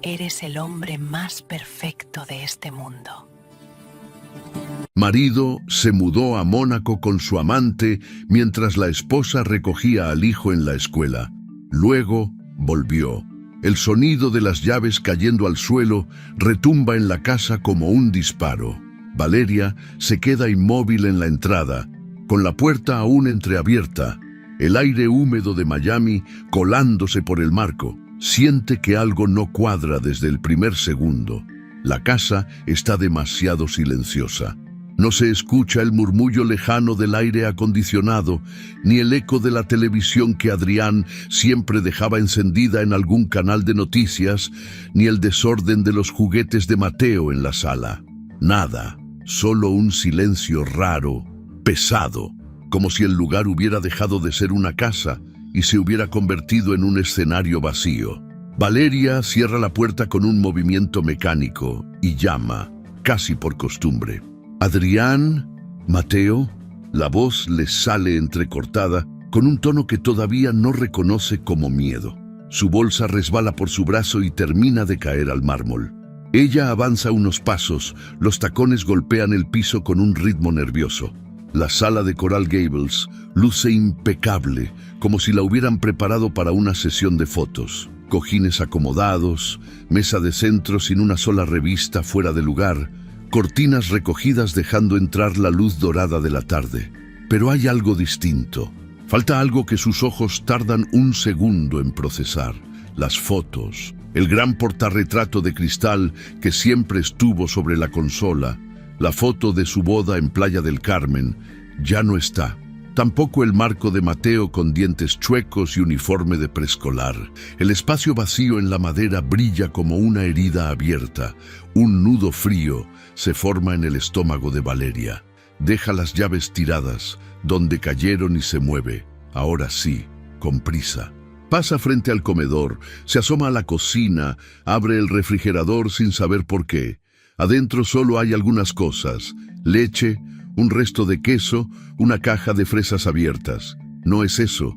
Eres el hombre más perfecto de este mundo. Marido se mudó a Mónaco con su amante mientras la esposa recogía al hijo en la escuela. Luego volvió. El sonido de las llaves cayendo al suelo retumba en la casa como un disparo. Valeria se queda inmóvil en la entrada, con la puerta aún entreabierta, el aire húmedo de Miami colándose por el marco. Siente que algo no cuadra desde el primer segundo. La casa está demasiado silenciosa. No se escucha el murmullo lejano del aire acondicionado, ni el eco de la televisión que Adrián siempre dejaba encendida en algún canal de noticias, ni el desorden de los juguetes de Mateo en la sala. Nada, solo un silencio raro, pesado, como si el lugar hubiera dejado de ser una casa y se hubiera convertido en un escenario vacío. Valeria cierra la puerta con un movimiento mecánico y llama, casi por costumbre. «Adrián, Mateo». La voz le sale entrecortada, con un tono que todavía no reconoce como miedo. Su bolsa resbala por su brazo y termina de caer al mármol. Ella avanza unos pasos, los tacones golpean el piso con un ritmo nervioso. La sala de Coral Gables luce impecable, como si la hubieran preparado para una sesión de fotos. Cojines acomodados, mesa de centro sin una sola revista fuera de lugar, cortinas recogidas dejando entrar la luz dorada de la tarde. Pero hay algo distinto. Falta algo que sus ojos tardan un segundo en procesar. Las fotos, el gran portarretrato de cristal que siempre estuvo sobre la consola, la foto de su boda en Playa del Carmen, ya no está. Tampoco el marco de Mateo con dientes chuecos y uniforme de preescolar. El espacio vacío en la madera brilla como una herida abierta. Un nudo frío se forma en el estómago de Valeria. Deja las llaves tiradas, donde cayeron y se mueve. Ahora sí, con prisa. Pasa frente al comedor, se asoma a la cocina, abre el refrigerador sin saber por qué. Adentro solo hay algunas cosas: leche, un resto de queso, una caja de fresas abiertas. No es eso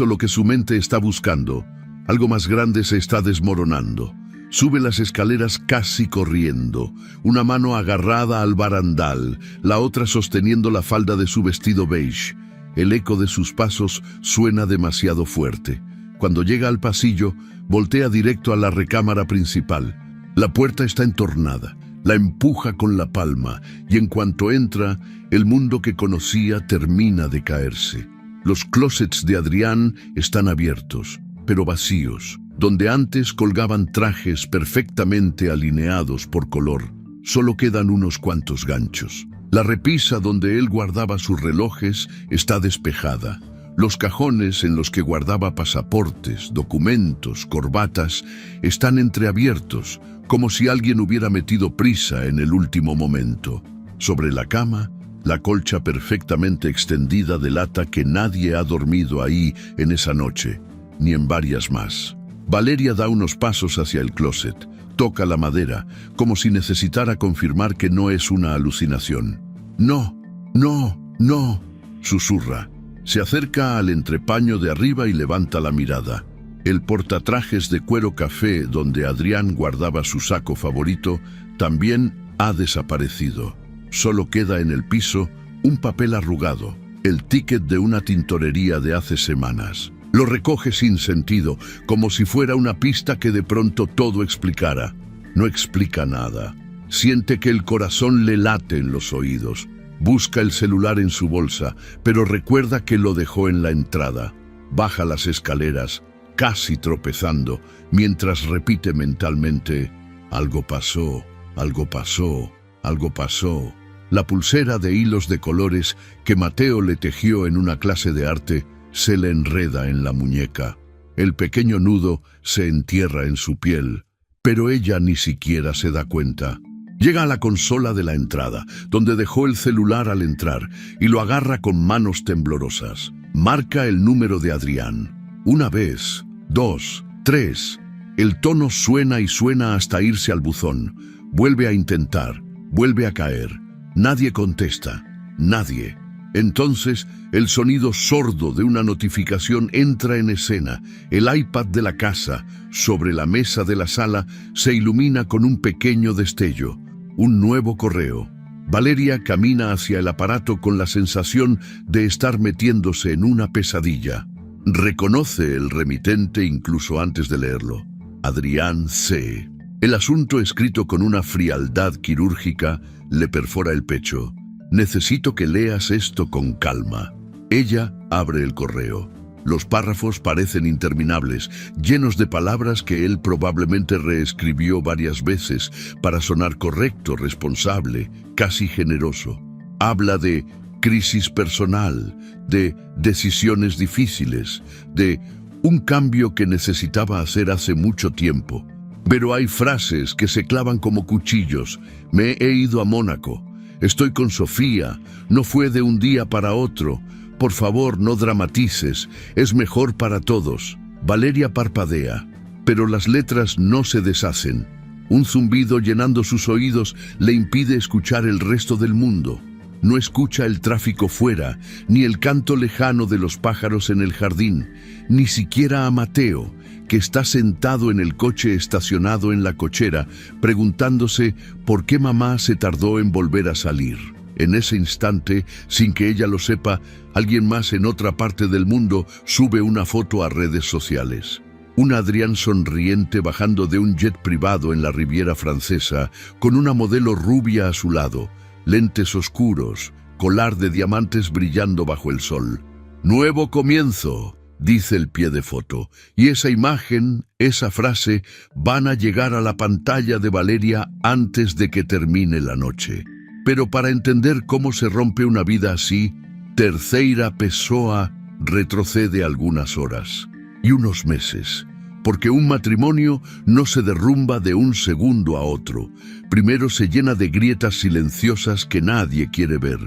lo que su mente está buscando. Algo más grande se está desmoronando. Sube las escaleras casi corriendo, una mano agarrada al barandal, la otra sosteniendo la falda de su vestido beige. El eco de sus pasos suena demasiado fuerte. Cuando llega al pasillo, voltea directo a la recámara principal. La puerta está entornada. La empuja con la palma y en cuanto entra, el mundo que conocía termina de caerse. Los closets de Adrián están abiertos, pero vacíos. Donde antes colgaban trajes perfectamente alineados por color, solo quedan unos cuantos ganchos. La repisa donde él guardaba sus relojes está despejada. Los cajones en los que guardaba pasaportes, documentos, corbatas, están entreabiertos, como si alguien hubiera metido prisa en el último momento. Sobre la cama, la colcha perfectamente extendida delata que nadie ha dormido ahí en esa noche, ni en varias más. Valeria da unos pasos hacia el closet, toca la madera, como si necesitara confirmar que no es una alucinación. «No, no, no», susurra. Se acerca al entrepaño de arriba y levanta la mirada. El portatrajes de cuero café donde Adrián guardaba su saco favorito también ha desaparecido. Solo queda en el piso un papel arrugado, el ticket de una tintorería de hace semanas. Lo recoge sin sentido, como si fuera una pista que de pronto todo explicara. No explica nada. Siente que el corazón le late en los oídos. Busca el celular en su bolsa, pero recuerda que lo dejó en la entrada. Baja las escaleras, casi tropezando, mientras repite mentalmente: «Algo pasó, algo pasó, algo pasó». La pulsera de hilos de colores que Mateo le tejió en una clase de arte se le enreda en la muñeca. El pequeño nudo se entierra en su piel, pero ella ni siquiera se da cuenta. Llega a la consola de la entrada, donde dejó el celular al entrar, y lo agarra con manos temblorosas. Marca el número de Adrián. Una vez, 2, 3. El tono suena y suena hasta irse al buzón. Vuelve a intentar, vuelve a caer. Nadie contesta, nadie. Entonces, el sonido sordo de una notificación entra en escena. El iPad de la casa, sobre la mesa de la sala, se ilumina con un pequeño destello. Un nuevo correo. Valeria camina hacia el aparato con la sensación de estar metiéndose en una pesadilla. Reconoce el remitente incluso antes de leerlo. Adrián C. El asunto, escrito con una frialdad quirúrgica, le perfora el pecho. Necesito que leas esto con calma. Ella abre el correo. Los párrafos parecen interminables, llenos de palabras que él probablemente reescribió varias veces para sonar correcto, responsable, casi generoso. Habla de crisis personal, de decisiones difíciles, de un cambio que necesitaba hacer hace mucho tiempo. Pero hay frases que se clavan como cuchillos. Me he ido a Mónaco. Estoy con Sofía. No fue de un día para otro. Por favor, no dramatices. Es mejor para todos. Valeria parpadea, pero las letras no se deshacen. Un zumbido llenando sus oídos le impide escuchar el resto del mundo. No escucha el tráfico fuera, ni el canto lejano de los pájaros en el jardín, ni siquiera a Mateo, que está sentado en el coche estacionado en la cochera, preguntándose por qué mamá se tardó en volver a salir. En ese instante, sin que ella lo sepa, alguien más en otra parte del mundo sube una foto a redes sociales. Un Adrián sonriente bajando de un jet privado en la Riviera Francesa, con una modelo rubia a su lado, lentes oscuros, collar de diamantes brillando bajo el sol. Nuevo comienzo, dice el pie de foto, y esa imagen, esa frase, van a llegar a la pantalla de Valeria antes de que termine la noche. Pero para entender cómo se rompe una vida así, Terceira Pessoa retrocede algunas horas y unos meses, porque un matrimonio no se derrumba de un segundo a otro. Primero se llena de grietas silenciosas que nadie quiere ver.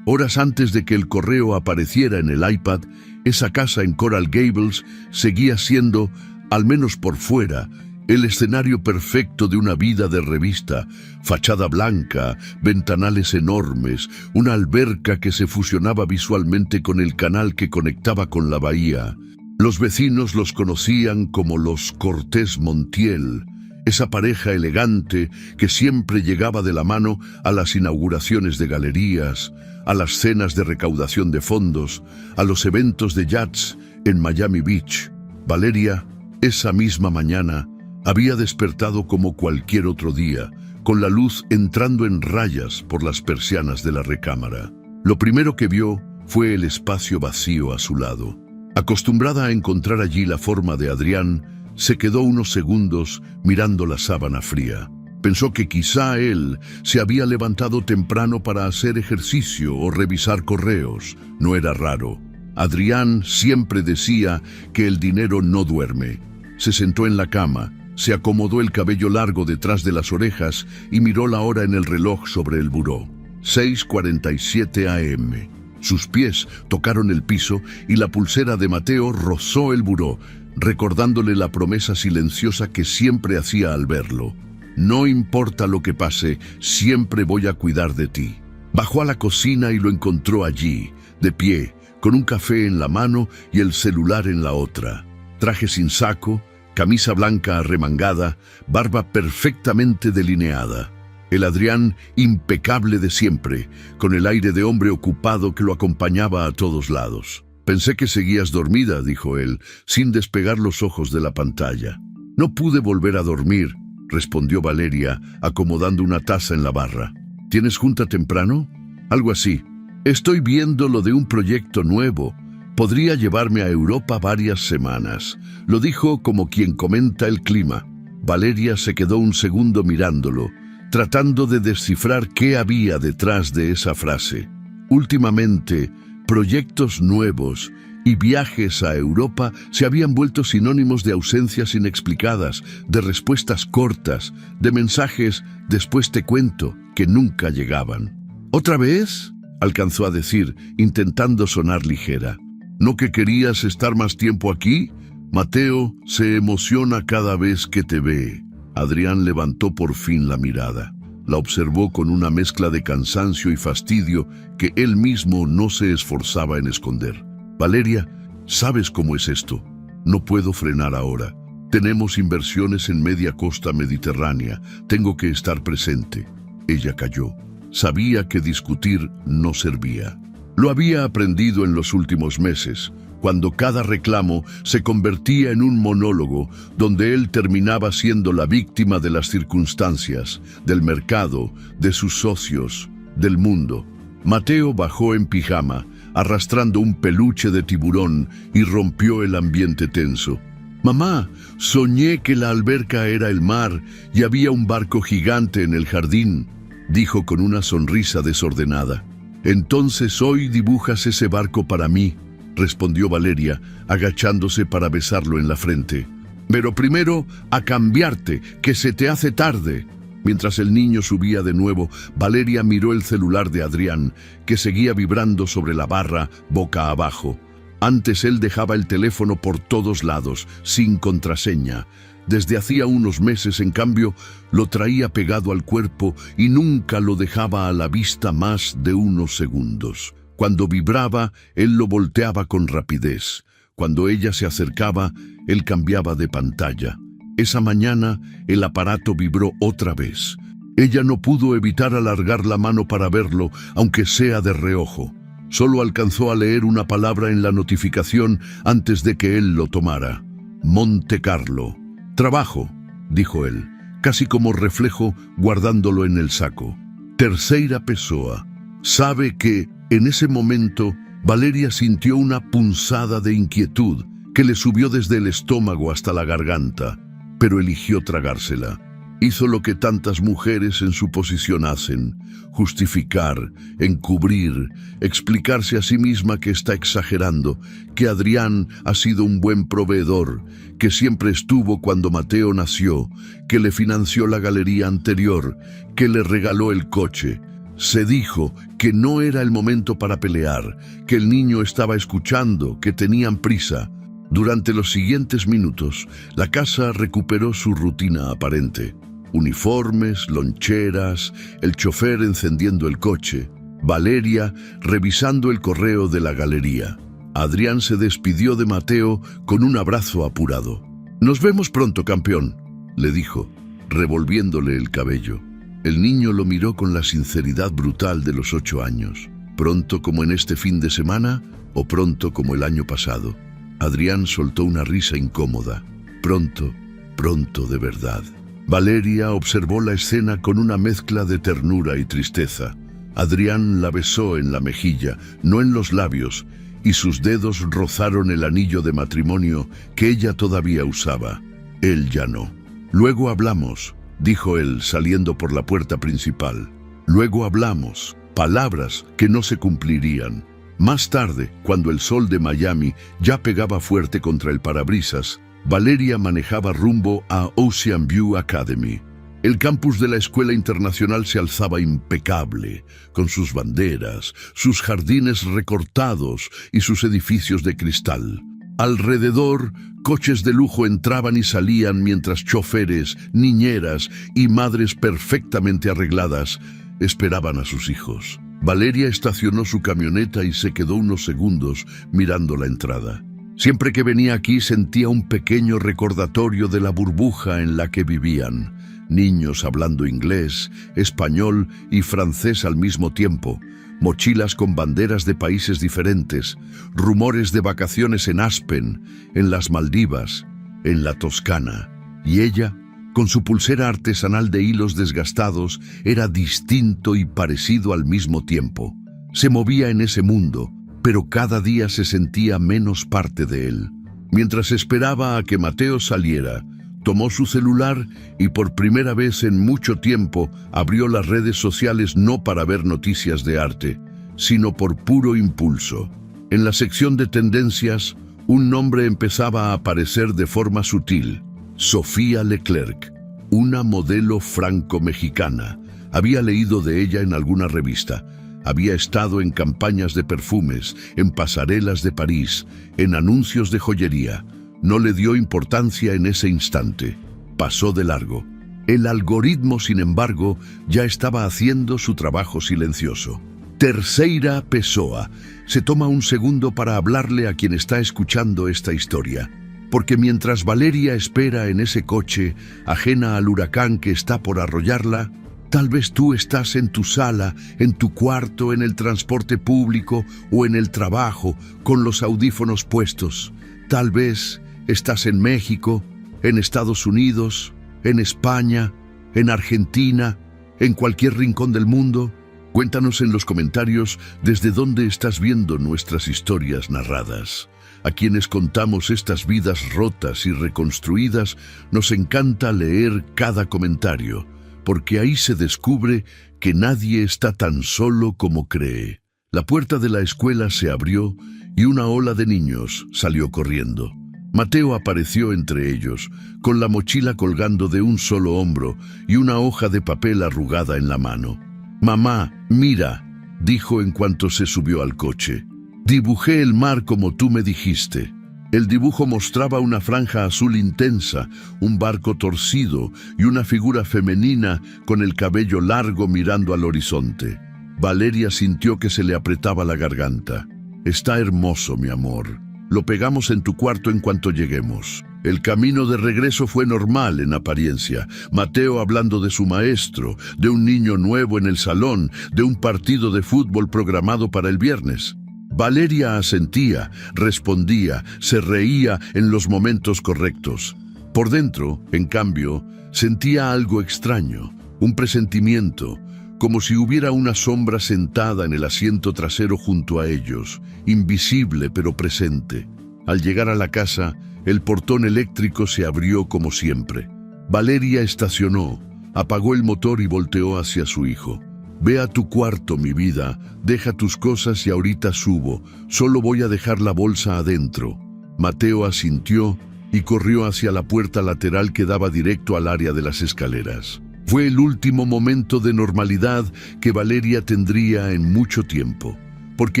Horas antes de que el correo apareciera en el iPad, esa casa en Coral Gables seguía siendo, al menos por fuera, el escenario perfecto de una vida de revista. Fachada blanca, ventanales enormes, una alberca que se fusionaba visualmente con el canal que conectaba con la bahía. Los vecinos los conocían como los Cortés Montiel, esa pareja elegante que siempre llegaba de la mano a las inauguraciones de galerías, a las cenas de recaudación de fondos, a los eventos de yachts en Miami Beach. Valeria, esa misma mañana, había despertado como cualquier otro día, con la luz entrando en rayas por las persianas de la recámara. Lo primero que vio fue el espacio vacío a su lado. Acostumbrada a encontrar allí la forma de Adrián, se quedó unos segundos mirando la sábana fría. Pensó que quizá él se había levantado temprano para hacer ejercicio o revisar correos. No era raro. Adrián siempre decía que el dinero no duerme. Se sentó en la cama, se acomodó el cabello largo detrás de las orejas y miró la hora en el reloj sobre el buró. 6:47 a.m. Sus pies tocaron el piso y la pulsera de Mateo rozó el buró, recordándole la promesa silenciosa que siempre hacía al verlo. No importa lo que pase, siempre voy a cuidar de ti. Bajó a la cocina y lo encontró allí, de pie, con un café en la mano y el celular en la otra. Traje sin saco, camisa blanca arremangada, barba perfectamente delineada. El Adrián impecable de siempre, con el aire de hombre ocupado que lo acompañaba a todos lados. Pensé que seguías dormida, dijo él, sin despegar los ojos de la pantalla. No pude volver a dormir, respondió Valeria, acomodando una taza en la barra. ¿Tienes junta temprano? Algo así. Estoy viendo lo de un proyecto nuevo. Podría llevarme a Europa varias semanas. Lo dijo como quien comenta el clima. Valeria se quedó un segundo mirándolo, tratando de descifrar qué había detrás de esa frase. Últimamente, proyectos nuevos y viajes a Europa se habían vuelto sinónimos de ausencias inexplicadas, de respuestas cortas, de mensajes «después te cuento» que nunca llegaban. «¿Otra vez?», alcanzó a decir, intentando sonar ligera. «¿No que querías estar más tiempo aquí? Mateo se emociona cada vez que te ve». Adrián levantó por fin la mirada. La observó con una mezcla de cansancio y fastidio que él mismo no se esforzaba en esconder. Valeria, ¿sabes cómo es esto? No puedo frenar ahora. Tenemos inversiones en media costa mediterránea. Tengo que estar presente. Ella calló. Sabía que discutir no servía. Lo había aprendido en los últimos meses, cuando cada reclamo se convertía en un monólogo donde él terminaba siendo la víctima de las circunstancias, del mercado, de sus socios, del mundo. Mateo bajó en pijama, arrastrando un peluche de tiburón, y rompió el ambiente tenso. «Mamá, soñé que la alberca era el mar y había un barco gigante en el jardín», dijo con una sonrisa desordenada. «Entonces hoy dibujas ese barco para mí», respondió Valeria, agachándose para besarlo en la frente. «Pero primero a cambiarte, que se te hace tarde». Mientras el niño subía de nuevo, Valeria miró el celular de Adrián, que seguía vibrando sobre la barra, boca abajo. Antes él dejaba el teléfono por todos lados, sin contraseña. Desde hacía unos meses, en cambio, lo traía pegado al cuerpo y nunca lo dejaba a la vista más de unos segundos. Cuando vibraba, él lo volteaba con rapidez. Cuando ella se acercaba, él cambiaba de pantalla. Esa mañana, el aparato vibró otra vez. Ella no pudo evitar alargar la mano para verlo, aunque sea de reojo. Solo alcanzó a leer una palabra en la notificación antes de que él lo tomara. Monte Carlo. «Trabajo», dijo él, casi como reflejo, guardándolo en el saco. «Terceira Pessoa». Sabe que, en ese momento, Valeria sintió una punzada de inquietud que le subió desde el estómago hasta la garganta, pero eligió tragársela. Hizo lo que tantas mujeres en su posición hacen: justificar, encubrir, explicarse a sí misma que está exagerando, que Adrián ha sido un buen proveedor, que siempre estuvo cuando Mateo nació, que le financió la galería anterior, que le regaló el coche. Se dijo que no era el momento para pelear, que el niño estaba escuchando, que tenían prisa. Durante los siguientes minutos, la casa recuperó su rutina aparente. Uniformes, loncheras, el chofer encendiendo el coche, Valeria revisando el correo de la galería. Adrián se despidió de Mateo con un abrazo apurado. «Nos vemos pronto, campeón», le dijo, revolviéndole el cabello. El niño lo miró con la sinceridad brutal de los 8 años. «¿Pronto como en este fin de semana o pronto como el año pasado?» Adrián soltó una risa incómoda. «Pronto, pronto de verdad». Valeria observó la escena con una mezcla de ternura y tristeza. Adrián la besó en la mejilla, no en los labios, y sus dedos rozaron el anillo de matrimonio que ella todavía usaba. Él ya no. «Luego hablamos», dijo él saliendo por la puerta principal. «Luego hablamos», palabras que no se cumplirían. Más tarde, cuando el sol de Miami ya pegaba fuerte contra el parabrisas, Valeria manejaba rumbo a Ocean View Academy. El campus de la escuela internacional se alzaba impecable, con sus banderas, sus jardines recortados y sus edificios de cristal. Alrededor, coches de lujo entraban y salían mientras choferes, niñeras y madres perfectamente arregladas esperaban a sus hijos. Valeria estacionó su camioneta y se quedó unos segundos mirando la entrada. Siempre que venía aquí sentía un pequeño recordatorio de la burbuja en la que vivían. Niños hablando inglés, español y francés al mismo tiempo, mochilas con banderas de países diferentes, rumores de vacaciones en Aspen, en las Maldivas, en la Toscana. Y ella, con su pulsera artesanal de hilos desgastados, era distinto y parecido al mismo tiempo. Se movía en ese mundo, pero cada día se sentía menos parte de él. Mientras esperaba a que Mateo saliera, tomó su celular y por primera vez en mucho tiempo abrió las redes sociales no para ver noticias de arte, sino por puro impulso. En la sección de tendencias, un nombre empezaba a aparecer de forma sutil: Sofía Leclerc, una modelo franco-mexicana. Había leído de ella en alguna revista. Había estado en campañas de perfumes, en pasarelas de París, en anuncios de joyería. No le dio importancia en ese instante. Pasó de largo. El algoritmo, sin embargo, ya estaba haciendo su trabajo silencioso. Terceira Pessoa. Se toma un segundo para hablarle a quien está escuchando esta historia. Porque mientras Valeria espera en ese coche, ajena al huracán que está por arrollarla, tal vez tú estás en tu sala, en tu cuarto, en el transporte público o en el trabajo, con los audífonos puestos. Tal vez estás en México, en Estados Unidos, en España, en Argentina, en cualquier rincón del mundo. Cuéntanos en los comentarios desde dónde estás viendo nuestras historias narradas. A quienes contamos estas vidas rotas y reconstruidas, nos encanta leer cada comentario, porque ahí se descubre que nadie está tan solo como cree. La puerta de la escuela se abrió y una ola de niños salió corriendo. Mateo apareció entre ellos, con la mochila colgando de un solo hombro y una hoja de papel arrugada en la mano. «Mamá, mira», dijo en cuanto se subió al coche. «Dibujé el mar como tú me dijiste». El dibujo mostraba una franja azul intensa, un barco torcido y una figura femenina con el cabello largo mirando al horizonte. Valeria sintió que se le apretaba la garganta. «Está hermoso, mi amor. Lo pegamos en tu cuarto en cuanto lleguemos». El camino de regreso fue normal en apariencia. Mateo hablando de su maestro, de un niño nuevo en el salón, de un partido de fútbol programado para el viernes. Valeria asentía, respondía, se reía en los momentos correctos. Por dentro, en cambio, sentía algo extraño, un presentimiento, como si hubiera una sombra sentada en el asiento trasero junto a ellos, invisible pero presente. Al llegar a la casa, el portón eléctrico se abrió como siempre. Valeria estacionó, apagó el motor y volteó hacia su hijo. «Ve a tu cuarto, mi vida, deja tus cosas y ahorita subo, solo voy a dejar la bolsa adentro». Mateo asintió y corrió hacia la puerta lateral que daba directo al área de las escaleras. Fue el último momento de normalidad que Valeria tendría en mucho tiempo, porque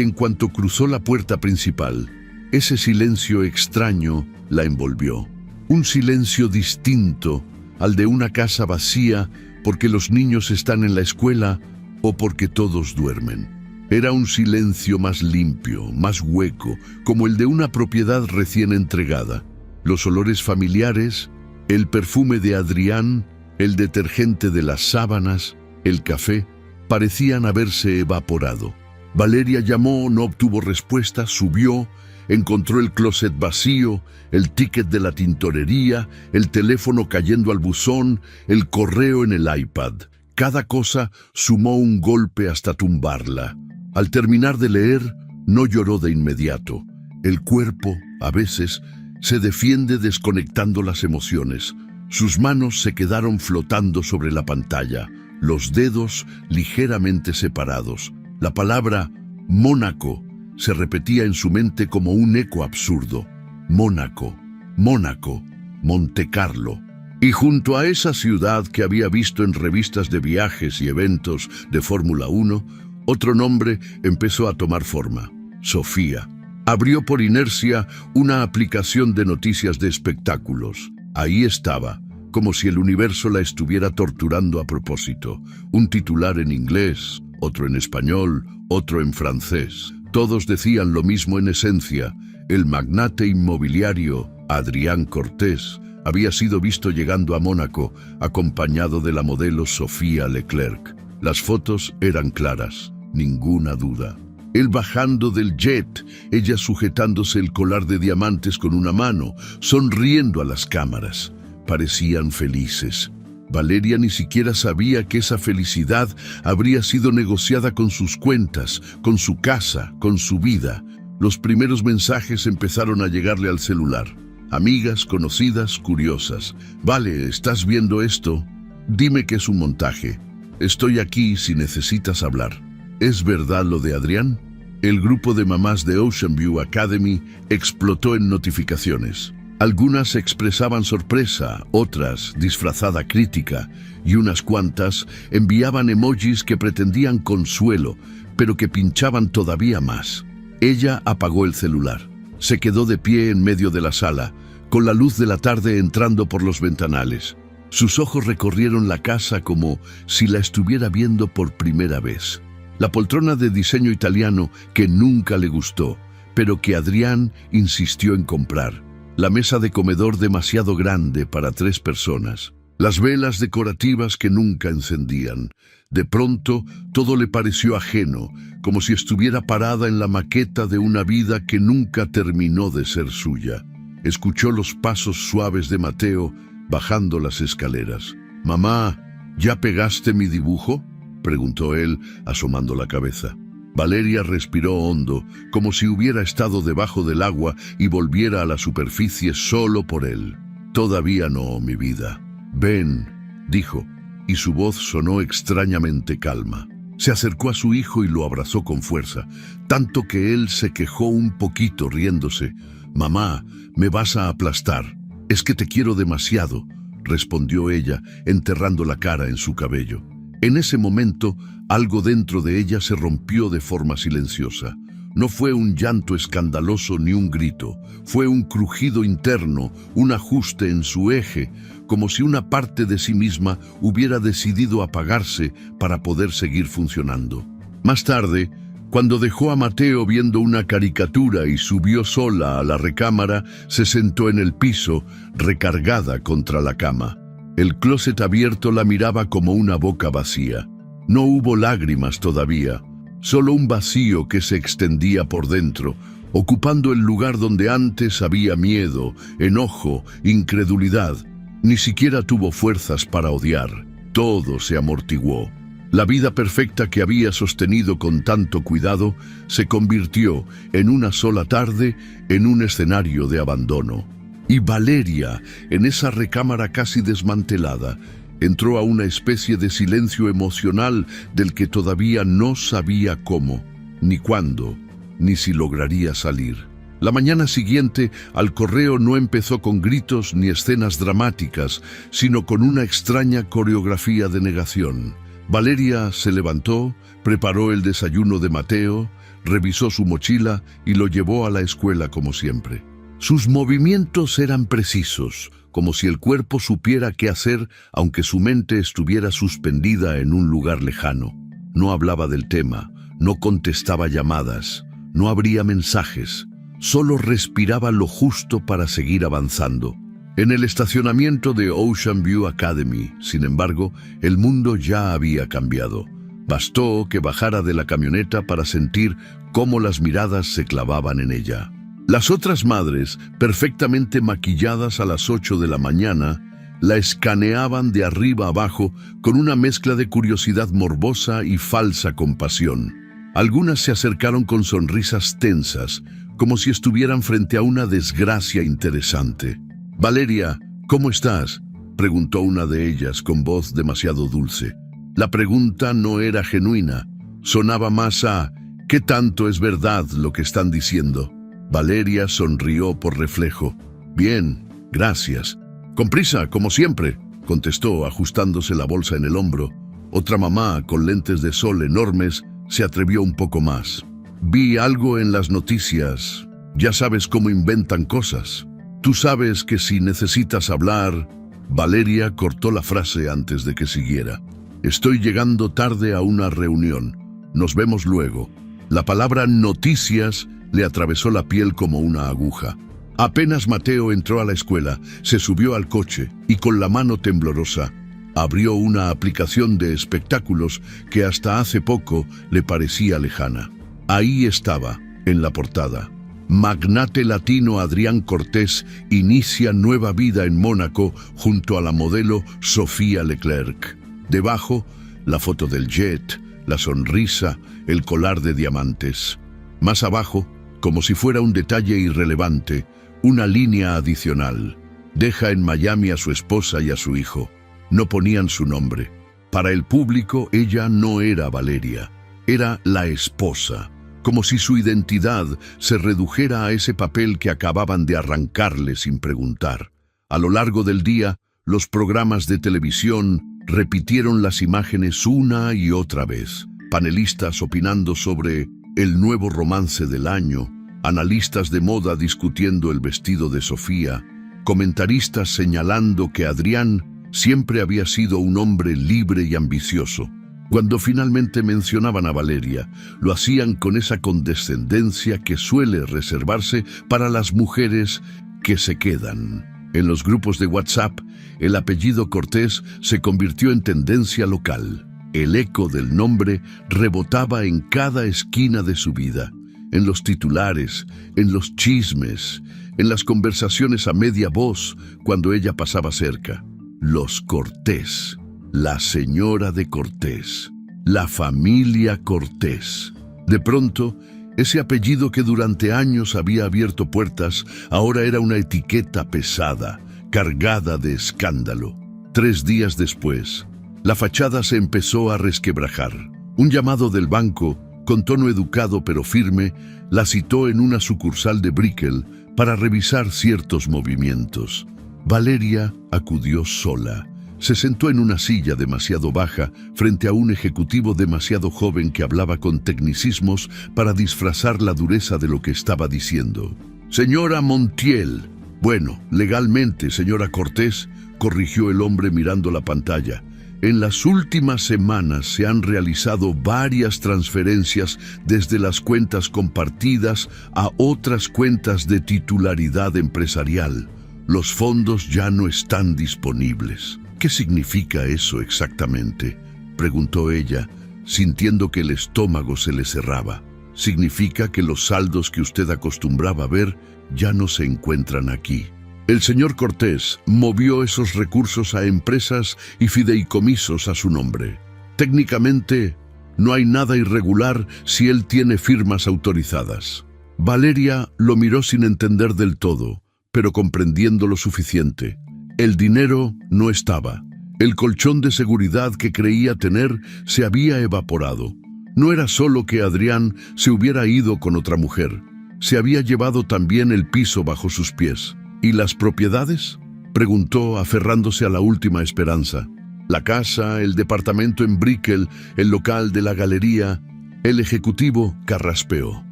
en cuanto cruzó la puerta principal, ese silencio extraño la envolvió. Un silencio distinto al de una casa vacía porque los niños están en la escuela o porque todos duermen. Era un silencio más limpio, más hueco, como el de una propiedad recién entregada. Los olores familiares, el perfume de Adrián, el detergente de las sábanas, el café, parecían haberse evaporado. Valeria llamó, no obtuvo respuesta, subió, encontró el closet vacío, el ticket de la tintorería, el teléfono cayendo al buzón, el correo en el iPad. Cada cosa sumó un golpe hasta tumbarla. Al terminar de leer, no lloró de inmediato. El cuerpo, a veces, se defiende desconectando las emociones. Sus manos se quedaron flotando sobre la pantalla, los dedos ligeramente separados. La palabra Mónaco se repetía en su mente como un eco absurdo. Mónaco, Mónaco, Montecarlo. Y junto a esa ciudad que había visto en revistas de viajes y eventos de Fórmula 1, otro nombre empezó a tomar forma: Sofía. Abrió por inercia una aplicación de noticias de espectáculos. Ahí estaba, como si el universo la estuviera torturando a propósito. Un titular en inglés, otro en español, otro en francés. Todos decían lo mismo en esencia: el magnate inmobiliario Adrián Cortés había sido visto llegando a Mónaco acompañado de la modelo Sofía Leclerc. Las fotos eran claras, ninguna duda. Él bajando del jet, ella sujetándose el colar de diamantes con una mano, sonriendo a las cámaras. Parecían felices. Valeria ni siquiera sabía que esa felicidad habría sido negociada con sus cuentas, con su casa, con su vida. Los primeros mensajes empezaron a llegarle al celular. Amigas, conocidas, curiosas. «Vale, ¿estás viendo esto? Dime que es un montaje. Estoy aquí si necesitas hablar». ¿Es verdad lo de Adrián? El grupo de mamás de Ocean View Academy explotó en notificaciones. Algunas expresaban sorpresa, otras disfrazada crítica, y unas cuantas enviaban emojis que pretendían consuelo, pero que pinchaban todavía más. Ella apagó el celular. Se quedó de pie en medio de la sala, con la luz de la tarde entrando por los ventanales. Sus ojos recorrieron la casa como si la estuviera viendo por primera vez. La poltrona de diseño italiano que nunca le gustó, pero que Adrián insistió en comprar. La mesa de comedor demasiado grande para 3 personas. Las velas decorativas que nunca encendían. De pronto, todo le pareció ajeno, como si estuviera parada en la maqueta de una vida que nunca terminó de ser suya. Escuchó los pasos suaves de Mateo bajando las escaleras. «Mamá, ¿ya pegaste mi dibujo?», preguntó él, asomando la cabeza. Valeria respiró hondo, como si hubiera estado debajo del agua y volviera a la superficie solo por él. «Todavía no, mi vida». «Ven», dijo, y su voz sonó extrañamente calma. Se acercó a su hijo y lo abrazó con fuerza, tanto que él se quejó un poquito riéndose. «Mamá, me vas a aplastar. Es que te quiero demasiado», respondió ella, enterrando la cara en su cabello. En ese momento, algo dentro de ella se rompió de forma silenciosa. No fue un llanto escandaloso ni un grito, fue un crujido interno, un ajuste en su eje, como si una parte de sí misma hubiera decidido apagarse para poder seguir funcionando. Más tarde, cuando dejó a Mateo viendo una caricatura y subió sola a la recámara, se sentó en el piso, recargada contra la cama. El closet abierto la miraba como una boca vacía. No hubo lágrimas todavía, solo un vacío que se extendía por dentro, ocupando el lugar donde antes había miedo, enojo, incredulidad. Ni siquiera tuvo fuerzas para odiar. Todo se amortiguó. La vida perfecta que había sostenido con tanto cuidado se convirtió, en una sola tarde, en un escenario de abandono. Y Valeria, en esa recámara casi desmantelada, entró a una especie de silencio emocional del que todavía no sabía cómo, ni cuándo, ni si lograría salir. La mañana siguiente, al correo no empezó con gritos ni escenas dramáticas, sino con una extraña coreografía de negación. Valeria se levantó, preparó el desayuno de Mateo, revisó su mochila y lo llevó a la escuela como siempre. Sus movimientos eran precisos, como si el cuerpo supiera qué hacer, aunque su mente estuviera suspendida en un lugar lejano. No hablaba del tema, no contestaba llamadas, no abría mensajes, solo respiraba lo justo para seguir avanzando. En el estacionamiento de Ocean View Academy, sin embargo, el mundo ya había cambiado. Bastó que bajara de la camioneta para sentir cómo las miradas se clavaban en ella. Las otras madres, perfectamente maquilladas a las 8 de la mañana, la escaneaban de arriba abajo con una mezcla de curiosidad morbosa y falsa compasión. Algunas se acercaron con sonrisas tensas, como si estuvieran frente a una desgracia interesante. «Valeria, ¿cómo estás?», preguntó una de ellas con voz demasiado dulce. La pregunta no era genuina, sonaba más a «¿qué tanto es verdad lo que están diciendo?». Valeria sonrió por reflejo. «Bien, gracias». «Con prisa, como siempre», contestó, ajustándose la bolsa en el hombro. Otra mamá, con lentes de sol enormes, se atrevió un poco más. «Vi algo en las noticias. Ya sabes cómo inventan cosas. Tú sabes que si necesitas hablar...». Valeria cortó la frase antes de que siguiera. «Estoy llegando tarde a una reunión. Nos vemos luego». La palabra noticias le atravesó la piel como una aguja. Apenas Mateo entró a la escuela, se subió al coche y con la mano temblorosa abrió una aplicación de espectáculos que hasta hace poco le parecía lejana. Ahí estaba, en la portada: «Magnate latino Adrián Cortés inicia nueva vida en Mónaco junto a la modelo Sofía Leclerc». Debajo, la foto del jet, la sonrisa, el collar de diamantes. Más abajo, como si fuera un detalle irrelevante, una línea adicional: «Deja en Miami a su esposa y a su hijo». No ponían su nombre. Para el público, ella no era Valeria, era la esposa, como si su identidad se redujera a ese papel que acababan de arrancarle sin preguntar. A lo largo del día, los programas de televisión repitieron las imágenes una y otra vez. Panelistas opinando sobre el nuevo romance del año, analistas de moda discutiendo el vestido de Sofía, comentaristas señalando que Adrián Siempre había sido un hombre libre y ambicioso. Cuando finalmente mencionaban a Valeria, lo hacían con esa condescendencia que suele reservarse para las mujeres que se quedan. En los grupos de WhatsApp, el apellido Cortés se convirtió en tendencia local. El eco del nombre rebotaba en cada esquina de su vida, en los titulares, en los chismes, en las conversaciones a media voz cuando ella pasaba cerca. Los Cortés, la señora de Cortés, la familia Cortés. De pronto, ese apellido que durante años había abierto puertas, ahora era una etiqueta pesada, cargada de escándalo. 3 días después, la fachada se empezó a resquebrajar. Un llamado del banco, con tono educado pero firme, la citó en una sucursal de Brickell para revisar ciertos movimientos. Valeria acudió sola. Se sentó en una silla demasiado baja frente a un ejecutivo demasiado joven que hablaba con tecnicismos para disfrazar la dureza de lo que estaba diciendo. «Señora Montiel». «Bueno, legalmente, señora Cortés», corrigió el hombre mirando la pantalla. «En las últimas semanas se han realizado varias transferencias desde las cuentas compartidas a otras cuentas de titularidad empresarial. Los fondos ya no están disponibles». «¿Qué significa eso exactamente?», preguntó ella, sintiendo que el estómago se le cerraba. «Significa que los saldos que usted acostumbraba ver ya no se encuentran aquí». El señor Cortés movió esos recursos a empresas y fideicomisos a su nombre. Técnicamente, no hay nada irregular si él tiene firmas autorizadas. Valeria lo miró sin entender del todo, pero comprendiendo lo suficiente. El dinero no estaba. El colchón de seguridad que creía tener se había evaporado. No era solo que Adrián se hubiera ido con otra mujer. Se había llevado también el piso bajo sus pies. «¿Y las propiedades?», preguntó, aferrándose a la última esperanza. «La casa, el departamento en Brickell, el local de la galería». El ejecutivo carraspeó.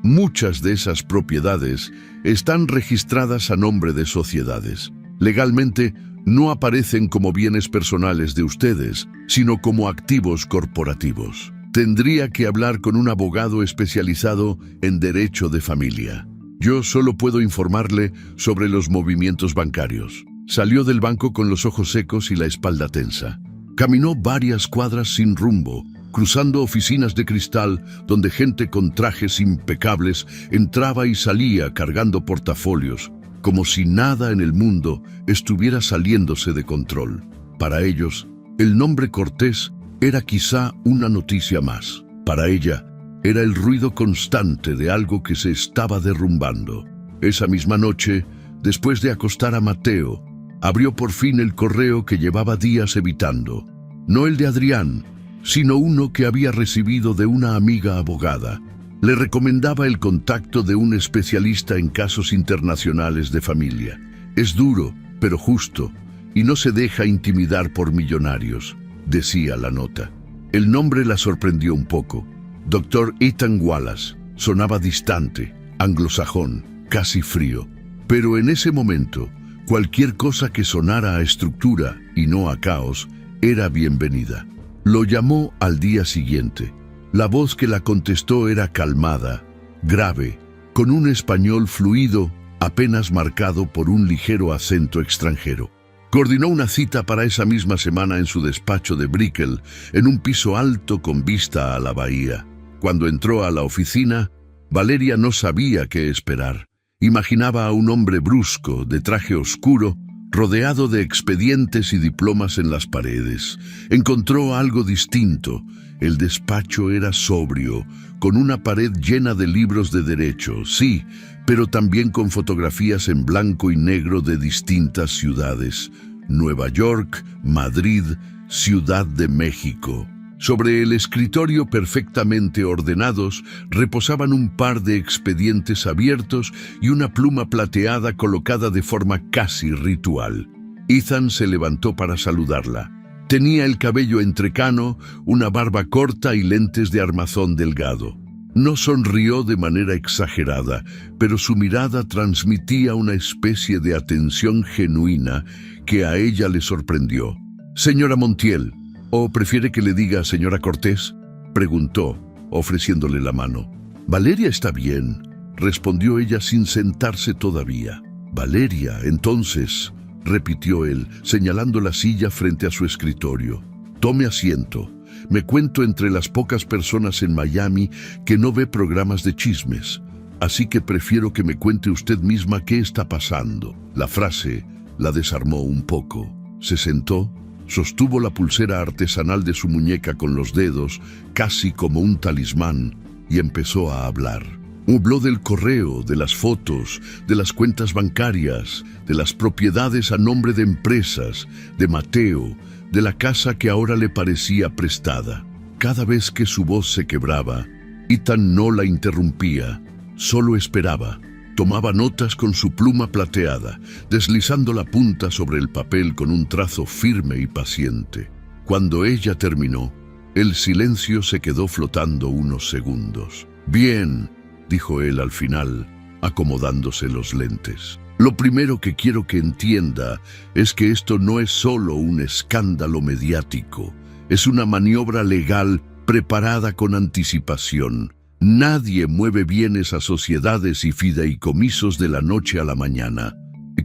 «Muchas de esas propiedades están registradas a nombre de sociedades. Legalmente, no aparecen como bienes personales de ustedes, sino como activos corporativos. Tendría que hablar con un abogado especializado en derecho de familia. Yo solo puedo informarle sobre los movimientos bancarios». Salió del banco con los ojos secos y la espalda tensa. Caminó varias cuadras sin rumbo, cruzando oficinas de cristal donde gente con trajes impecables entraba y salía cargando portafolios, como si nada en el mundo estuviera saliéndose de control. Para ellos, el nombre Cortés era quizá una noticia más. Para ella, era el ruido constante de algo que se estaba derrumbando. Esa misma noche, después de acostar a Mateo, abrió por fin el correo que llevaba días evitando. No el de Adrián, sino uno que había recibido de una amiga abogada. Le recomendaba el contacto de un especialista en casos internacionales de familia. «Es duro, pero justo, y no se deja intimidar por millonarios», decía la nota. El nombre la sorprendió un poco. Dr. Ethan Wallace. Sonaba distante, anglosajón, casi frío. Pero en ese momento, cualquier cosa que sonara a estructura y no a caos era bienvenida. Lo llamó al día siguiente. La voz que la contestó era calmada, grave, con un español fluido apenas marcado por un ligero acento extranjero. Coordinó una cita para esa misma semana en su despacho de Brickell, en un piso alto con vista a la bahía. Cuando entró a la oficina, Valeria no sabía qué esperar. Imaginaba a un hombre brusco, de traje oscuro, rodeado de expedientes y diplomas en las paredes. Encontró algo distinto. El despacho era sobrio, con una pared llena de libros de derecho, sí, pero también con fotografías en blanco y negro de distintas ciudades: Nueva York, Madrid, Ciudad de México. Sobre el escritorio, perfectamente ordenados, reposaban un par de expedientes abiertos y una pluma plateada colocada de forma casi ritual. Ethan se levantó para saludarla. Tenía el cabello entrecano, una barba corta y lentes de armazón delgado. No sonrió de manera exagerada, pero su mirada transmitía una especie de atención genuina que a ella le sorprendió. Señora Montiel, ¿o prefiere que le diga señora Cortés?, preguntó, ofreciéndole la mano. Valeria está bien, respondió ella sin sentarse todavía. Valeria, entonces, repitió él, señalando la silla frente a su escritorio. Tome asiento. Me cuento entre las pocas personas en Miami que no ve programas de chismes, así que prefiero que me cuente usted misma qué está pasando. La frase la desarmó un poco. Se sentó, sostuvo la pulsera artesanal de su muñeca con los dedos, casi como un talismán, y empezó a hablar. Habló del correo, de las fotos, de las cuentas bancarias, de las propiedades a nombre de empresas, de Mateo, de la casa que ahora le parecía prestada. Cada vez que su voz se quebraba, Ethan no la interrumpía, solo esperaba. Tomaba notas con su pluma plateada, deslizando la punta sobre el papel con un trazo firme y paciente. Cuando ella terminó, el silencio se quedó flotando unos segundos. «Bien», dijo él al final, acomodándose los lentes. «Lo primero que quiero que entienda es que esto no es solo un escándalo mediático, es una maniobra legal preparada con anticipación. Nadie mueve bienes a sociedades y fideicomisos de la noche a la mañana».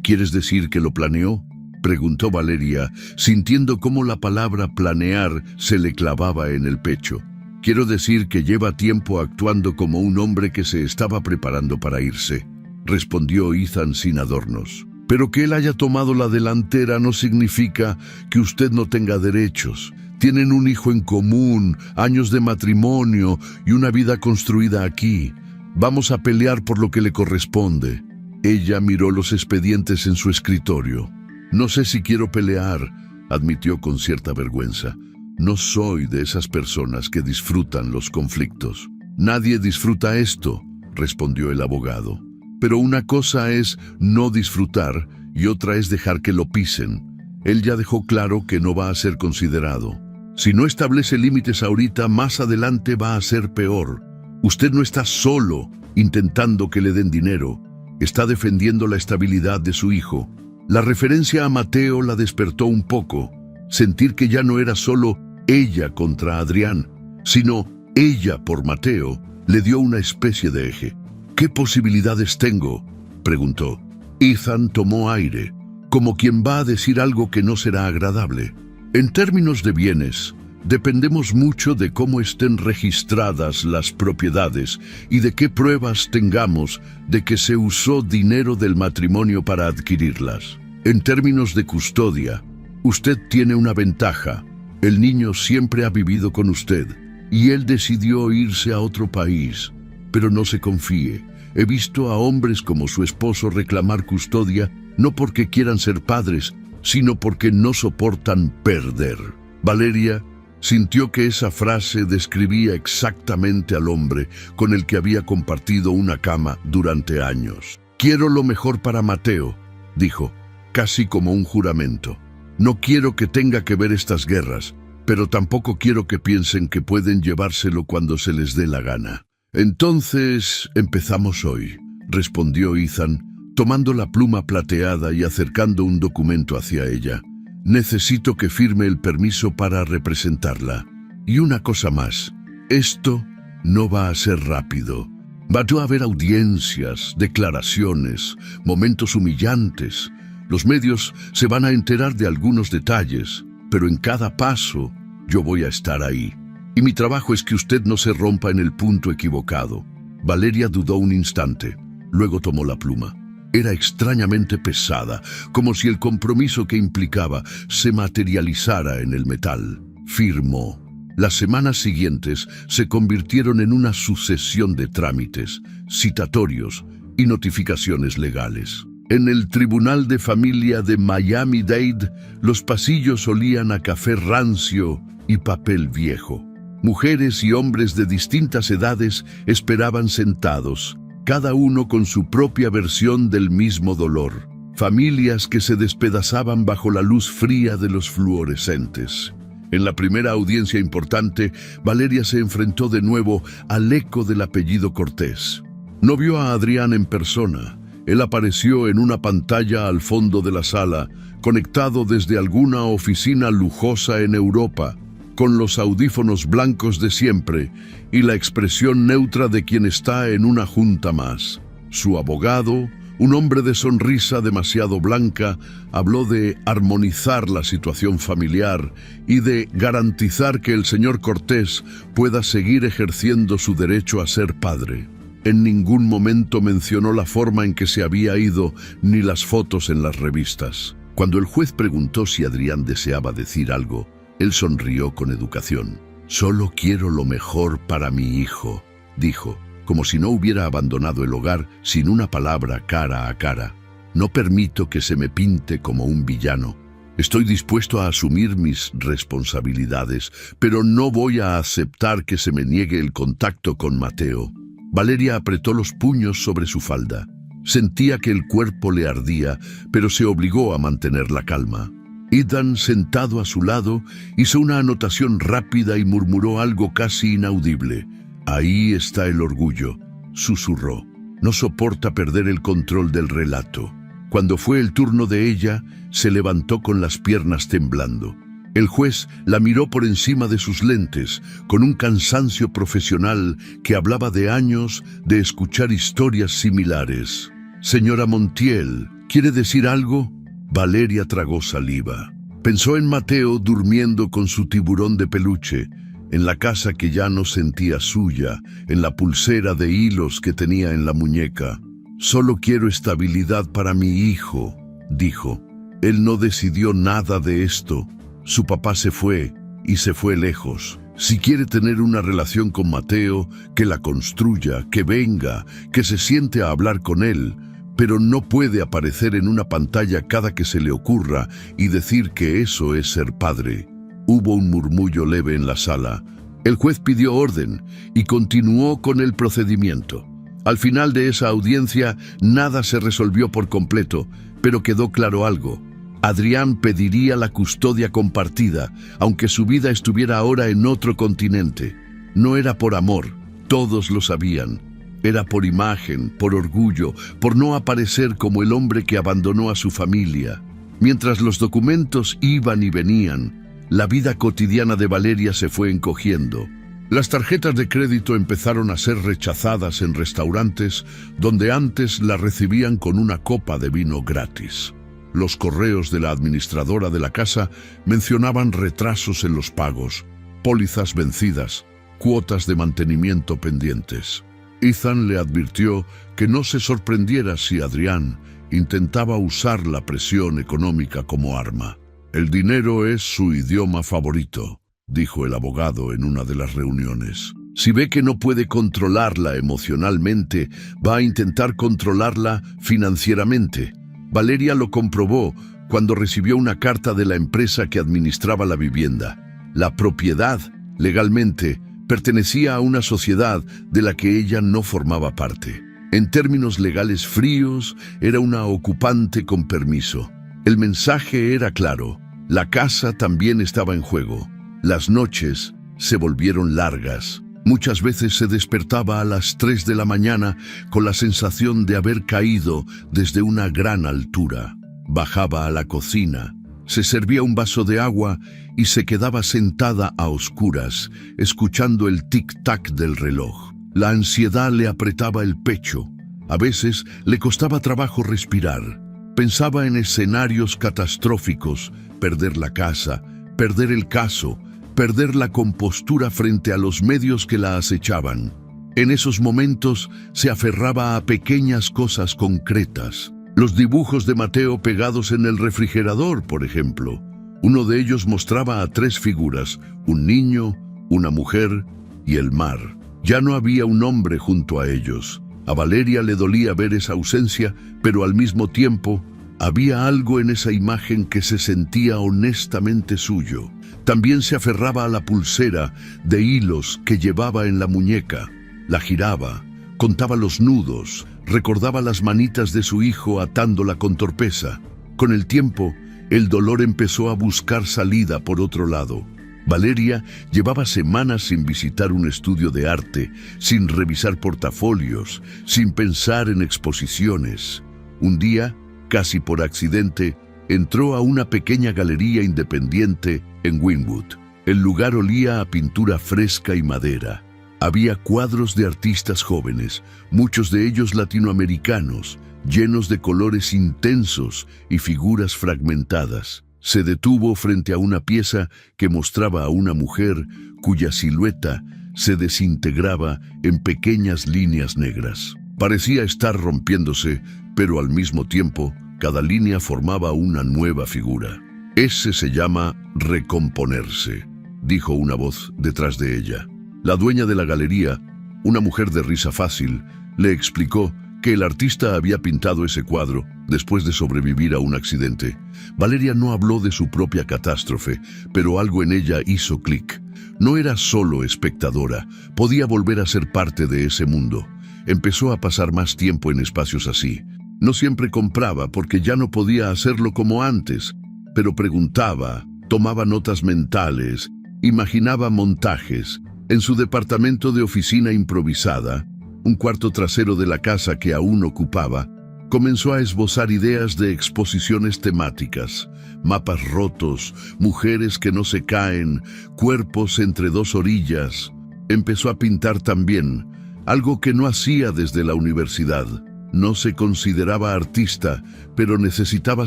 «¿Quieres decir que lo planeó?», preguntó Valeria, sintiendo cómo la palabra planear se le clavaba en el pecho. «Quiero decir que lleva tiempo actuando como un hombre que se estaba preparando para irse», respondió Ethan sin adornos. «Pero que él haya tomado la delantera no significa que usted no tenga derechos. Tienen un hijo en común, años de matrimonio y una vida construida aquí. Vamos a pelear por lo que le corresponde». Ella miró los expedientes en su escritorio. «No sé si quiero pelear», admitió con cierta vergüenza. «No soy de esas personas que disfrutan los conflictos». «Nadie disfruta esto», respondió el abogado. «Pero una cosa es no disfrutar y otra es dejar que lo pisen. Él ya dejó claro que no va a ser considerado. Si no establece límites ahorita, más adelante va a ser peor. Usted no está solo intentando que le den dinero. Está defendiendo la estabilidad de su hijo». La referencia a Mateo la despertó un poco. Sentir que ya no era solo ella contra Adrián, sino ella por Mateo, le dio una especie de eje. «¿Qué posibilidades tengo?», preguntó. Ethan tomó aire, como quien va a decir algo que no será agradable. «En términos de bienes, dependemos mucho de cómo estén registradas las propiedades y de qué pruebas tengamos de que se usó dinero del matrimonio para adquirirlas. En términos de custodia, usted tiene una ventaja. El niño siempre ha vivido con usted y él decidió irse a otro país. Pero no se confíe. He visto a hombres como su esposo reclamar custodia no porque quieran ser padres, sino porque no soportan perder». Valeria sintió que esa frase describía exactamente al hombre con el que había compartido una cama durante años. «Quiero lo mejor para Mateo», dijo, casi como un juramento. «No quiero que tenga que ver estas guerras, pero tampoco quiero que piensen que pueden llevárselo cuando se les dé la gana». «Entonces, empezamos hoy», respondió Ethan, tomando la pluma plateada y acercando un documento hacia ella. «Necesito que firme el permiso para representarla. Y una cosa más, esto no va a ser rápido. Va a haber audiencias, declaraciones, momentos humillantes. Los medios se van a enterar de algunos detalles, pero en cada paso yo voy a estar ahí. Y mi trabajo es que usted no se rompa en el punto equivocado». Valeria dudó un instante, luego tomó la pluma. Era extrañamente pesada, como si el compromiso que implicaba se materializara en el metal. Firmó. Las semanas siguientes se convirtieron en una sucesión de trámites, citatorios y notificaciones legales. En el Tribunal de Familia de Miami-Dade, los pasillos olían a café rancio y papel viejo. Mujeres y hombres de distintas edades esperaban sentados, cada uno con su propia versión del mismo dolor. Familias que se despedazaban bajo la luz fría de los fluorescentes. En la primera audiencia importante, Valeria se enfrentó de nuevo al eco del apellido Cortés. No vio a Adrián en persona, él apareció en una pantalla al fondo de la sala, conectado desde alguna oficina lujosa en Europa, con los audífonos blancos de siempre y la expresión neutra de quien está en una junta más. Su abogado, un hombre de sonrisa demasiado blanca, habló de armonizar la situación familiar y de garantizar que el señor Cortés pueda seguir ejerciendo su derecho a ser padre. En ningún momento mencionó la forma en que se había ido ni las fotos en las revistas. Cuando el juez preguntó si Adrián deseaba decir algo, él sonrió con educación. «Solo quiero lo mejor para mi hijo», dijo, como si no hubiera abandonado el hogar sin una palabra cara a cara. «No permito que se me pinte como un villano. Estoy dispuesto a asumir mis responsabilidades, pero no voy a aceptar que se me niegue el contacto con Mateo». Valeria apretó los puños sobre su falda. Sentía que el cuerpo le ardía, pero se obligó a mantener la calma. Ethan, sentado a su lado, hizo una anotación rápida y murmuró algo casi inaudible. «Ahí está el orgullo», susurró. «No soporta perder el control del relato». Cuando fue el turno de ella, se levantó con las piernas temblando. El juez la miró por encima de sus lentes, con un cansancio profesional que hablaba de años de escuchar historias similares. «Señora Montiel, ¿quiere decir algo?» Valeria tragó saliva. Pensó en Mateo durmiendo con su tiburón de peluche, en la casa que ya no sentía suya, en la pulsera de hilos que tenía en la muñeca. «Solo quiero estabilidad para mi hijo», dijo. Él no decidió nada de esto. Su papá se fue, y se fue lejos. Si quiere tener una relación con Mateo, que la construya, que venga, que se siente a hablar con él, pero no puede aparecer en una pantalla cada que se le ocurra y decir que eso es ser padre. Hubo un murmullo leve en la sala. El juez pidió orden y continuó con el procedimiento. Al final de esa audiencia, nada se resolvió por completo, pero quedó claro algo. Adrián pediría la custodia compartida, aunque su vida estuviera ahora en otro continente. No era por amor, todos lo sabían. Era por imagen, por orgullo, por no aparecer como el hombre que abandonó a su familia. Mientras los documentos iban y venían, la vida cotidiana de Valeria se fue encogiendo. Las tarjetas de crédito empezaron a ser rechazadas en restaurantes donde antes la recibían con una copa de vino gratis. Los correos de la administradora de la casa mencionaban retrasos en los pagos, pólizas vencidas, cuotas de mantenimiento pendientes. Ethan le advirtió que no se sorprendiera si Adrián intentaba usar la presión económica como arma. «El dinero es su idioma favorito», dijo el abogado en una de las reuniones. «Si ve que no puede controlarla emocionalmente, va a intentar controlarla financieramente». Valeria lo comprobó cuando recibió una carta de la empresa que administraba la vivienda. La propiedad, legalmente, pertenecía a una sociedad de la que ella no formaba parte. En términos legales fríos, era una ocupante con permiso. El mensaje era claro. La casa también estaba en juego. Las noches se volvieron largas. Muchas veces se despertaba a las 3 de la mañana con la sensación de haber caído desde una gran altura. Bajaba a la cocina, se servía un vaso de agua y se quedaba sentada a oscuras, escuchando el tic-tac del reloj. La ansiedad le apretaba el pecho. A veces le costaba trabajo respirar. Pensaba en escenarios catastróficos, perder la casa, perder el caso, perder la compostura frente a los medios que la acechaban. En esos momentos se aferraba a pequeñas cosas concretas. Los dibujos de Mateo pegados en el refrigerador, por ejemplo. Uno de ellos mostraba a 3 figuras, un niño, una mujer y el mar. Ya no había un hombre junto a ellos. A Valeria le dolía ver esa ausencia, pero al mismo tiempo había algo en esa imagen que se sentía honestamente suyo. También se aferraba a la pulsera de hilos que llevaba en la muñeca. La giraba, contaba los nudos, recordaba las manitas de su hijo atándola con torpeza. Con el tiempo, el dolor empezó a buscar salida por otro lado. Valeria llevaba semanas sin visitar un estudio de arte, sin revisar portafolios, sin pensar en exposiciones. Un día, casi por accidente, entró a una pequeña galería independiente en Wynwood. El lugar olía a pintura fresca y madera. Había cuadros de artistas jóvenes, muchos de ellos latinoamericanos, llenos de colores intensos y figuras fragmentadas. Se detuvo frente a una pieza que mostraba a una mujer cuya silueta se desintegraba en pequeñas líneas negras. Parecía estar rompiéndose, pero al mismo tiempo, cada línea formaba una nueva figura. Ese se llama recomponerse, dijo una voz detrás de ella. La dueña de la galería, una mujer de risa fácil, le explicó que el artista había pintado ese cuadro después de sobrevivir a un accidente. Valeria no habló de su propia catástrofe, pero algo en ella hizo clic. No era solo espectadora, podía volver a ser parte de ese mundo. Empezó a pasar más tiempo en espacios así. No siempre compraba porque ya no podía hacerlo como antes, pero preguntaba, tomaba notas mentales, imaginaba montajes. En su departamento de oficina improvisada, un cuarto trasero de la casa que aún ocupaba, comenzó a esbozar ideas de exposiciones temáticas, mapas rotos, mujeres que no se caen, cuerpos entre dos orillas. Empezó a pintar también, algo que no hacía desde la universidad. No se consideraba artista, pero necesitaba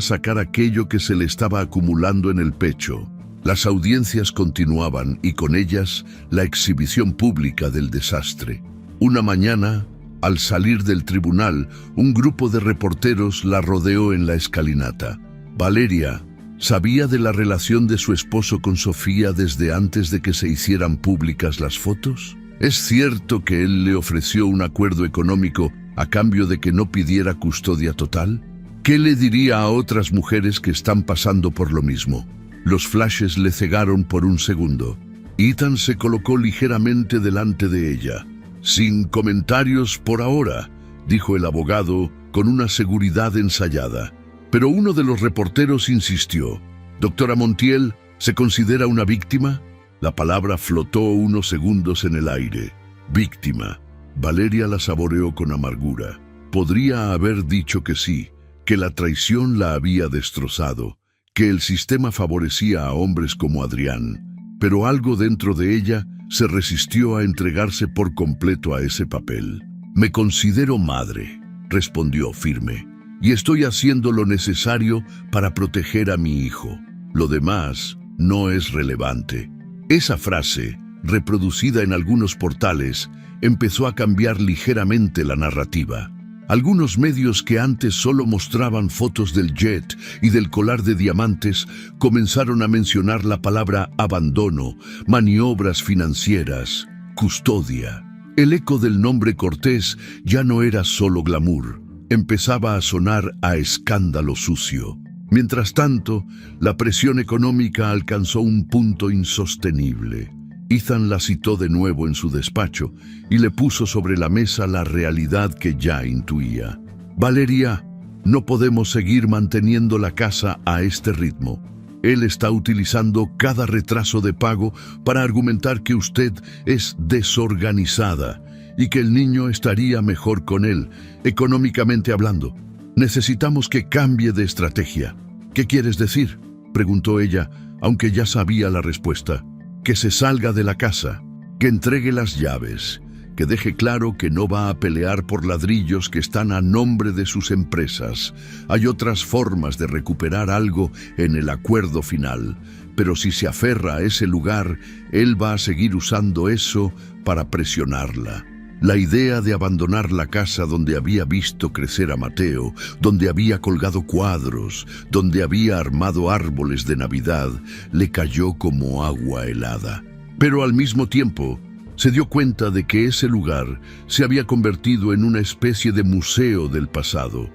sacar aquello que se le estaba acumulando en el pecho. Las audiencias continuaban y con ellas la exhibición pública del desastre. Una mañana, al salir del tribunal, un grupo de reporteros la rodeó en la escalinata. Valeria sabía de la relación de su esposo con Sofía desde antes de que se hicieran públicas las fotos. ¿Es cierto que él le ofreció un acuerdo económico a cambio de que no pidiera custodia total? ¿Qué le diría a otras mujeres que están pasando por lo mismo? Los flashes le cegaron por un segundo. Ethan se colocó ligeramente delante de ella. «Sin comentarios por ahora», dijo el abogado con una seguridad ensayada. Pero uno de los reporteros insistió. «Doctora Montiel, ¿se considera una víctima?» La palabra flotó unos segundos en el aire. «Víctima». Valeria la saboreó con amargura. Podría haber dicho que sí, que la traición la había destrozado, que el sistema favorecía a hombres como Adrián, pero algo dentro de ella se resistió a entregarse por completo a ese papel. «Me considero madre», respondió firme, «y estoy haciendo lo necesario para proteger a mi hijo. Lo demás no es relevante». Esa frase, reproducida en algunos portales, empezó a cambiar ligeramente la narrativa. Algunos medios que antes solo mostraban fotos del jet y del colar de diamantes comenzaron a mencionar la palabra abandono, maniobras financieras, custodia. El eco del nombre Cortés ya no era solo glamour, empezaba a sonar a escándalo sucio. Mientras tanto, la presión económica alcanzó un punto insostenible. Ethan la citó de nuevo en su despacho y le puso sobre la mesa la realidad que ya intuía. «Valeria, no podemos seguir manteniendo la casa a este ritmo. Él está utilizando cada retraso de pago para argumentar que usted es desorganizada y que el niño estaría mejor con él, económicamente hablando. Necesitamos que cambie de estrategia». «¿Qué quieres decir?», preguntó ella, aunque ya sabía la respuesta. «Que se salga de la casa, que entregue las llaves, que deje claro que no va a pelear por ladrillos que están a nombre de sus empresas. Hay otras formas de recuperar algo en el acuerdo final, pero si se aferra a ese lugar, él va a seguir usando eso para presionarla». La idea de abandonar la casa donde había visto crecer a Mateo, donde había colgado cuadros, donde había armado árboles de Navidad, le cayó como agua helada. Pero al mismo tiempo, se dio cuenta de que ese lugar se había convertido en una especie de museo del pasado,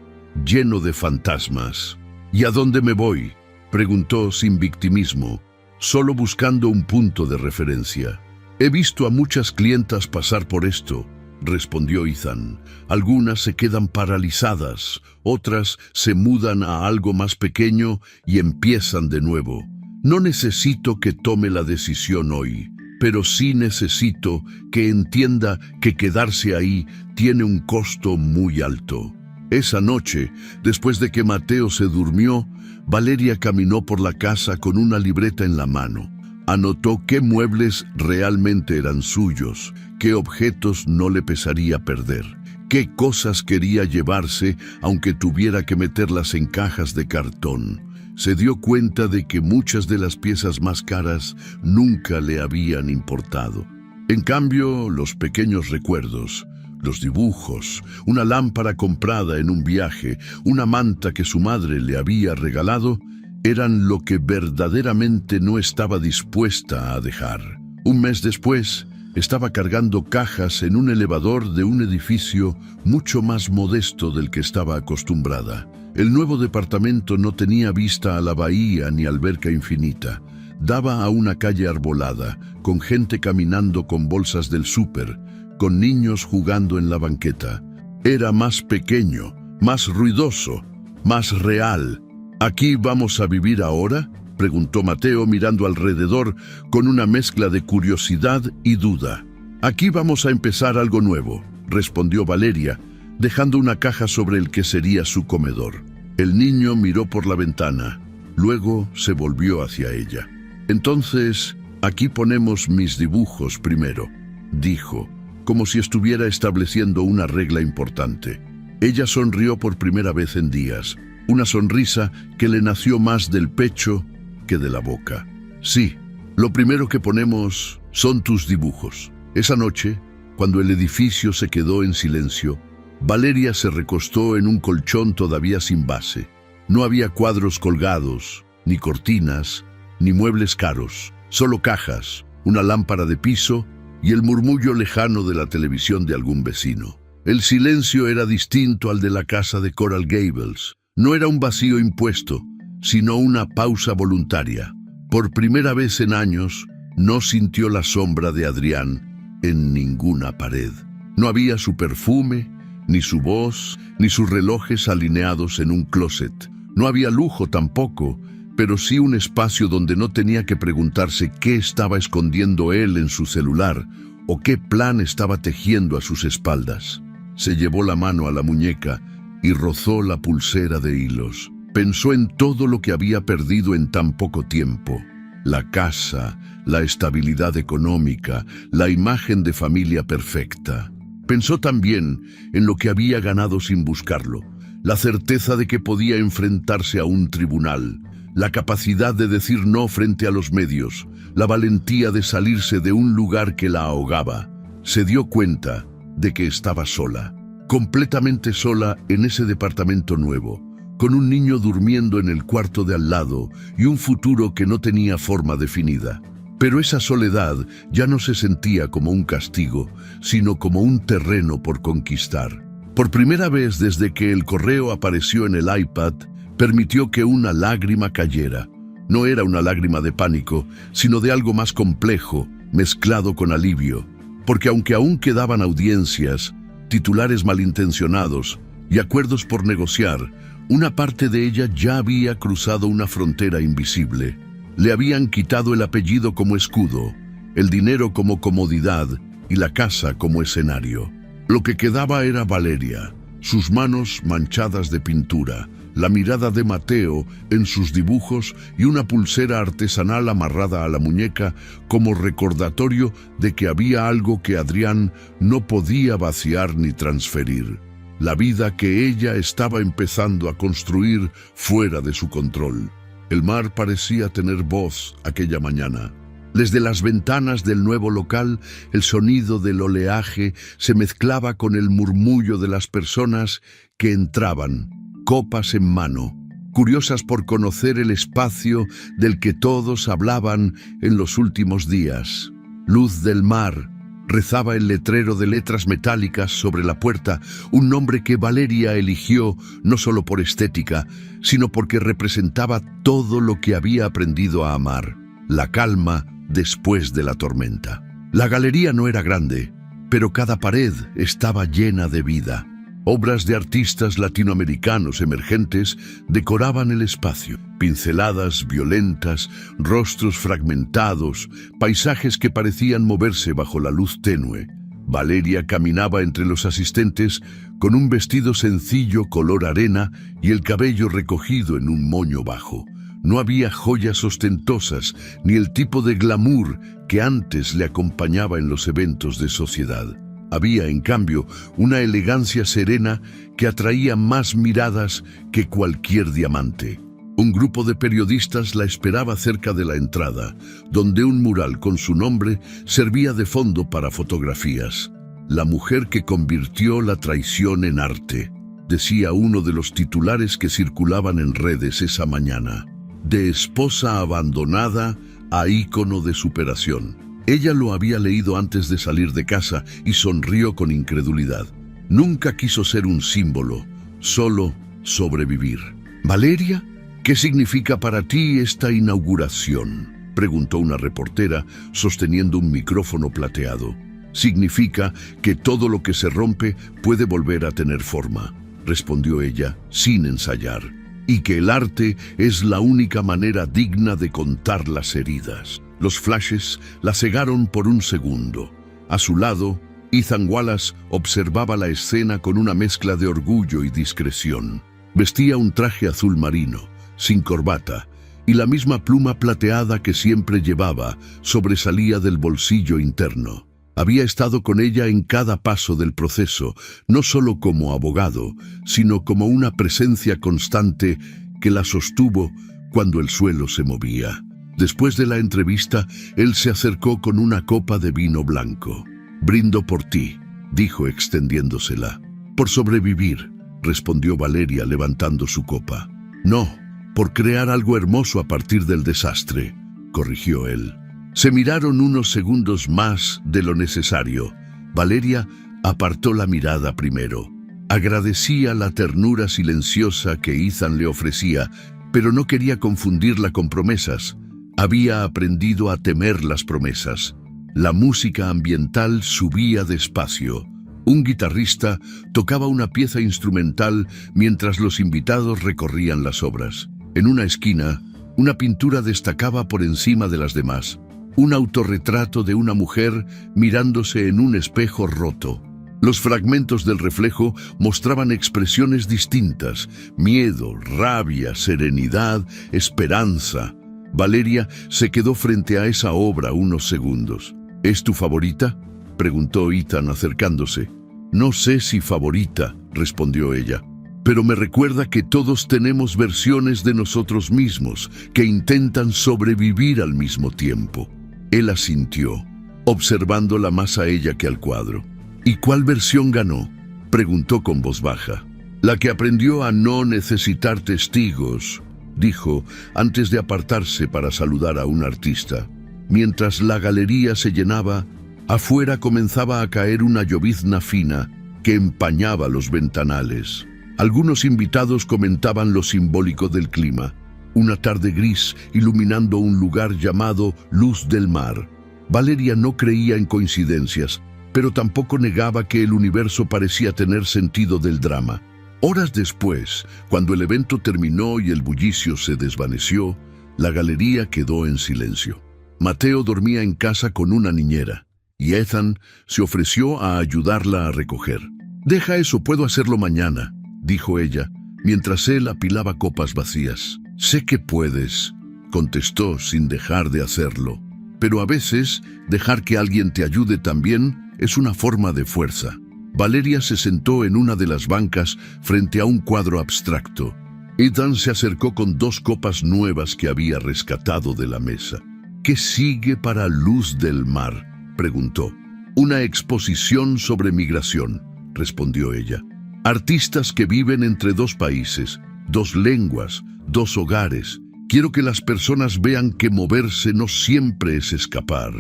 lleno de fantasmas. «¿Y a dónde me voy?», preguntó sin victimismo, solo buscando un punto de referencia. «He visto a muchas clientas pasar por esto», respondió Ethan. «Algunas se quedan paralizadas, otras se mudan a algo más pequeño y empiezan de nuevo. No necesito que tome la decisión hoy, pero sí necesito que entienda que quedarse ahí tiene un costo muy alto». Esa noche, después de que Mateo se durmió, Valeria caminó por la casa con una libreta en la mano. Anotó qué muebles realmente eran suyos, qué objetos no le pesaría perder, qué cosas quería llevarse aunque tuviera que meterlas en cajas de cartón. Se dio cuenta de que muchas de las piezas más caras nunca le habían importado. En cambio, los pequeños recuerdos, los dibujos, una lámpara comprada en un viaje, una manta que su madre le había regalado, eran lo que verdaderamente no estaba dispuesta a dejar. Un mes después, estaba cargando cajas en un elevador de un edificio mucho más modesto del que estaba acostumbrada. El nuevo departamento no tenía vista a la bahía ni alberca infinita. Daba a una calle arbolada, con gente caminando con bolsas del súper, con niños jugando en la banqueta. Era más pequeño, más ruidoso, más real. ¿Aquí vamos a vivir ahora?, preguntó Mateo mirando alrededor con una mezcla de curiosidad y duda. Aquí vamos a empezar algo nuevo, respondió Valeria, dejando una caja sobre el que sería su comedor. El niño miró por la ventana, luego se volvió hacia ella. Entonces, aquí ponemos mis dibujos primero, dijo, como si estuviera estableciendo una regla importante. Ella sonrió por primera vez en días, una sonrisa que le nació más del pecho que de la boca. Sí, lo primero que ponemos son tus dibujos. Esa noche, cuando el edificio se quedó en silencio, Valeria se recostó en un colchón todavía sin base. No había cuadros colgados, ni cortinas, ni muebles caros, solo cajas, una lámpara de piso y el murmullo lejano de la televisión de algún vecino. El silencio era distinto al de la casa de Coral Gables. No era un vacío impuesto, sino una pausa voluntaria. Por primera vez en años, no sintió la sombra de Adrián en ninguna pared. No había su perfume, ni su voz, ni sus relojes alineados en un closet. No había lujo tampoco, pero sí un espacio donde no tenía que preguntarse qué estaba escondiendo él en su celular o qué plan estaba tejiendo a sus espaldas. Se llevó la mano a la muñeca y rozó la pulsera de hilos. Pensó en todo lo que había perdido en tan poco tiempo. La casa, la estabilidad económica, la imagen de familia perfecta. Pensó también en lo que había ganado sin buscarlo, la certeza de que podía enfrentarse a un tribunal, la capacidad de decir no frente a los medios, la valentía de salirse de un lugar que la ahogaba. Se dio cuenta de que estaba sola, completamente sola en ese departamento nuevo, con un niño durmiendo en el cuarto de al lado y un futuro que no tenía forma definida. Pero esa soledad ya no se sentía como un castigo, sino como un terreno por conquistar. Por primera vez desde que el correo apareció en el iPad, permitió que una lágrima cayera. No era una lágrima de pánico, sino de algo más complejo, mezclado con alivio. Porque aunque aún quedaban audiencias, titulares malintencionados y acuerdos por negociar, una parte de ella ya había cruzado una frontera invisible. Le habían quitado el apellido como escudo, el dinero como comodidad y la casa como escenario. Lo que quedaba era Valeria, sus manos manchadas de pintura, la mirada de Mateo en sus dibujos y una pulsera artesanal amarrada a la muñeca como recordatorio de que había algo que Adrián no podía vaciar ni transferir. La vida que ella estaba empezando a construir fuera de su control. El mar parecía tener voz aquella mañana. Desde las ventanas del nuevo local, el sonido del oleaje se mezclaba con el murmullo de las personas que entraban, copas en mano, curiosas por conocer el espacio del que todos hablaban en los últimos días. Luz del mar, rezaba el letrero de letras metálicas sobre la puerta, un nombre que Valeria eligió no solo por estética, sino porque representaba todo lo que había aprendido a amar, la calma después de la tormenta. La galería no era grande, pero cada pared estaba llena de vida. Obras de artistas latinoamericanos emergentes decoraban el espacio. Pinceladas violentas, rostros fragmentados, paisajes que parecían moverse bajo la luz tenue. Valeria caminaba entre los asistentes con un vestido sencillo color arena y el cabello recogido en un moño bajo. No había joyas ostentosas ni el tipo de glamour que antes le acompañaba en los eventos de sociedad. Había, en cambio, una elegancia serena que atraía más miradas que cualquier diamante. Un grupo de periodistas la esperaba cerca de la entrada, donde un mural con su nombre servía de fondo para fotografías. La mujer que convirtió la traición en arte, decía uno de los titulares que circulaban en redes esa mañana. De esposa abandonada a ícono de superación. Ella lo había leído antes de salir de casa y sonrió con incredulidad. Nunca quiso ser un símbolo, solo sobrevivir. ¿Valeria? ¿Qué significa para ti esta inauguración?, preguntó una reportera sosteniendo un micrófono plateado. Significa que todo lo que se rompe puede volver a tener forma, respondió ella sin ensayar, y que el arte es la única manera digna de contar las heridas. Los flashes la cegaron por un segundo. A su lado, Ethan Wallace observaba la escena con una mezcla de orgullo y discreción. Vestía un traje azul marino, sin corbata, y la misma pluma plateada que siempre llevaba sobresalía del bolsillo interno. Había estado con ella en cada paso del proceso, no solo como abogado, sino como una presencia constante que la sostuvo cuando el suelo se movía. Después de la entrevista, él se acercó con una copa de vino blanco. «Brindo por ti», dijo extendiéndosela. «Por sobrevivir», respondió Valeria levantando su copa. «No, por crear algo hermoso a partir del desastre», corrigió él. Se miraron unos segundos más de lo necesario. Valeria apartó la mirada primero. Agradecía la ternura silenciosa que Ethan le ofrecía, pero no quería confundirla con promesas. Había aprendido a temer las promesas. La música ambiental subía despacio. Un guitarrista tocaba una pieza instrumental mientras los invitados recorrían las obras. En una esquina, una pintura destacaba por encima de las demás. Un autorretrato de una mujer mirándose en un espejo roto. Los fragmentos del reflejo mostraban expresiones distintas: miedo, rabia, serenidad, esperanza. Valeria se quedó frente a esa obra unos segundos. ¿Es tu favorita?, preguntó Ethan acercándose. «No sé si favorita», respondió ella, «pero me recuerda que todos tenemos versiones de nosotros mismos que intentan sobrevivir al mismo tiempo». Él asintió, observándola más a ella que al cuadro. «¿Y cuál versión ganó?», preguntó con voz baja. «La que aprendió a no necesitar testigos», dijo antes de apartarse para saludar a un artista. Mientras la galería se llenaba, afuera comenzaba a caer una llovizna fina que empañaba los ventanales. Algunos invitados comentaban lo simbólico del clima. Una tarde gris iluminando un lugar llamado Luz del Mar. Valeria no creía en coincidencias, pero tampoco negaba que el universo parecía tener sentido del drama. Horas después, cuando el evento terminó y el bullicio se desvaneció, la galería quedó en silencio. Mateo dormía en casa con una niñera, y Ethan se ofreció a ayudarla a recoger. «Deja eso, puedo hacerlo mañana», dijo ella, mientras él apilaba copas vacías. «Sé que puedes», contestó sin dejar de hacerlo. «Pero a veces, dejar que alguien te ayude también es una forma de fuerza». Valeria se sentó en una de las bancas frente a un cuadro abstracto. Ethan se acercó con 2 copas nuevas que había rescatado de la mesa. «¿Qué sigue para Luz del Mar?», preguntó. «Una exposición sobre migración», respondió ella. «Artistas que viven entre 2 países, 2 lenguas, 2 hogares. Quiero que las personas vean que moverse no siempre es escapar.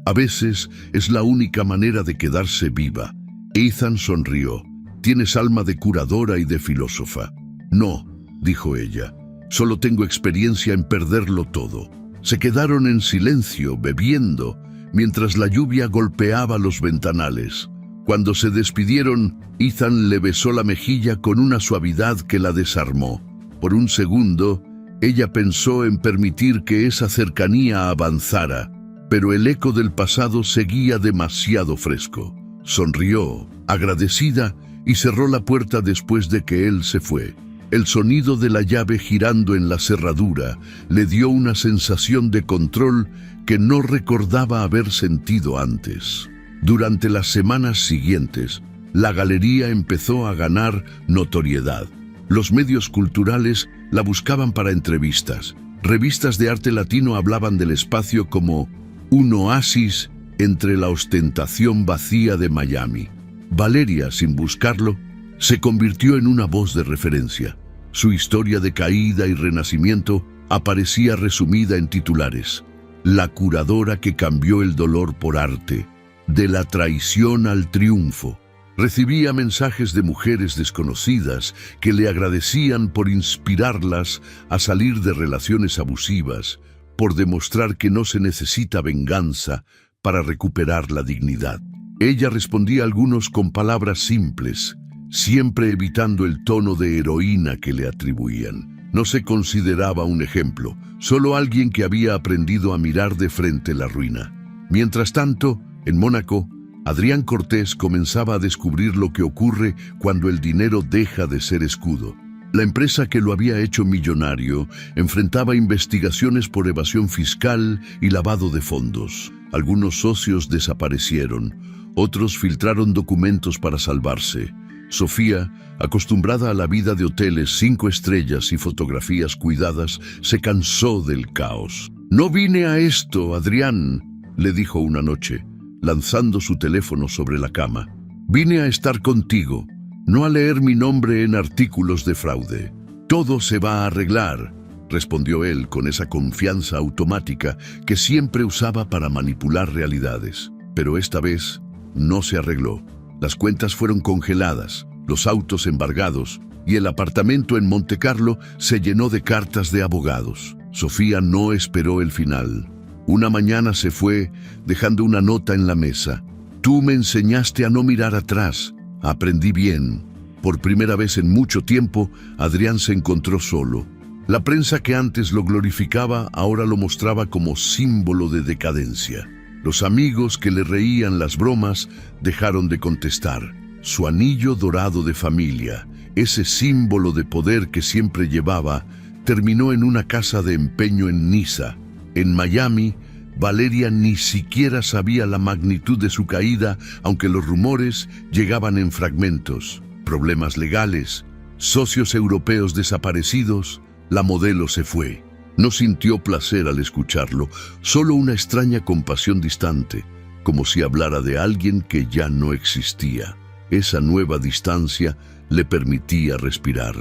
A veces es la única manera de quedarse viva». Ethan sonrió. «Tienes alma de curadora y de filósofa». «No», dijo ella, «solo tengo experiencia en perderlo todo». Se quedaron en silencio, bebiendo, mientras la lluvia golpeaba los ventanales. Cuando se despidieron, Ethan le besó la mejilla con una suavidad que la desarmó. Por un segundo, ella pensó en permitir que esa cercanía avanzara, pero el eco del pasado seguía demasiado fresco. Sonrió, agradecida, y cerró la puerta después de que él se fue. El sonido de la llave girando en la cerradura le dio una sensación de control que no recordaba haber sentido antes. Durante las semanas siguientes, la galería empezó a ganar notoriedad. Los medios culturales la buscaban para entrevistas. Revistas de arte latino hablaban del espacio como un oasis entre la ostentación vacía de Miami. Valeria, sin buscarlo, se convirtió en una voz de referencia. Su historia de caída y renacimiento aparecía resumida en titulares. La curadora que cambió el dolor por arte, de la traición al triunfo. Recibía mensajes de mujeres desconocidas que le agradecían por inspirarlas a salir de relaciones abusivas, por demostrar que no se necesita venganza para recuperar la dignidad. Ella respondía a algunos con palabras simples, siempre evitando el tono de heroína que le atribuían. No se consideraba un ejemplo, solo alguien que había aprendido a mirar de frente la ruina. Mientras tanto, en Mónaco, Adrián Cortés comenzaba a descubrir lo que ocurre cuando el dinero deja de ser escudo. La empresa que lo había hecho millonario enfrentaba investigaciones por evasión fiscal y lavado de fondos. Algunos socios desaparecieron, otros filtraron documentos para salvarse. Sofía, acostumbrada a la vida de hoteles 5 estrellas y fotografías cuidadas, se cansó del caos. «No vine a esto, Adrián», le dijo una noche, lanzando su teléfono sobre la cama. «Vine a estar contigo, no a leer mi nombre en artículos de fraude. Todo se va a arreglar», respondió él con esa confianza automática que siempre usaba para manipular realidades. Pero esta vez no se arregló. Las cuentas fueron congeladas, los autos embargados y el apartamento en Montecarlo se llenó de cartas de abogados. Sofía no esperó el final. Una mañana se fue, dejando una nota en la mesa. «Tú me enseñaste a no mirar atrás. Aprendí bien». Por primera vez en mucho tiempo, Adrián se encontró solo. La prensa que antes lo glorificaba ahora lo mostraba como símbolo de decadencia. Los amigos que le reían las bromas dejaron de contestar. Su anillo dorado de familia, ese símbolo de poder que siempre llevaba, terminó en una casa de empeño en Niza. En Miami, Valeria ni siquiera sabía la magnitud de su caída, aunque los rumores llegaban en fragmentos. Problemas legales, socios europeos desaparecidos, la modelo se fue. No sintió placer al escucharlo, solo una extraña compasión distante, como si hablara de alguien que ya no existía. Esa nueva distancia le permitía respirar.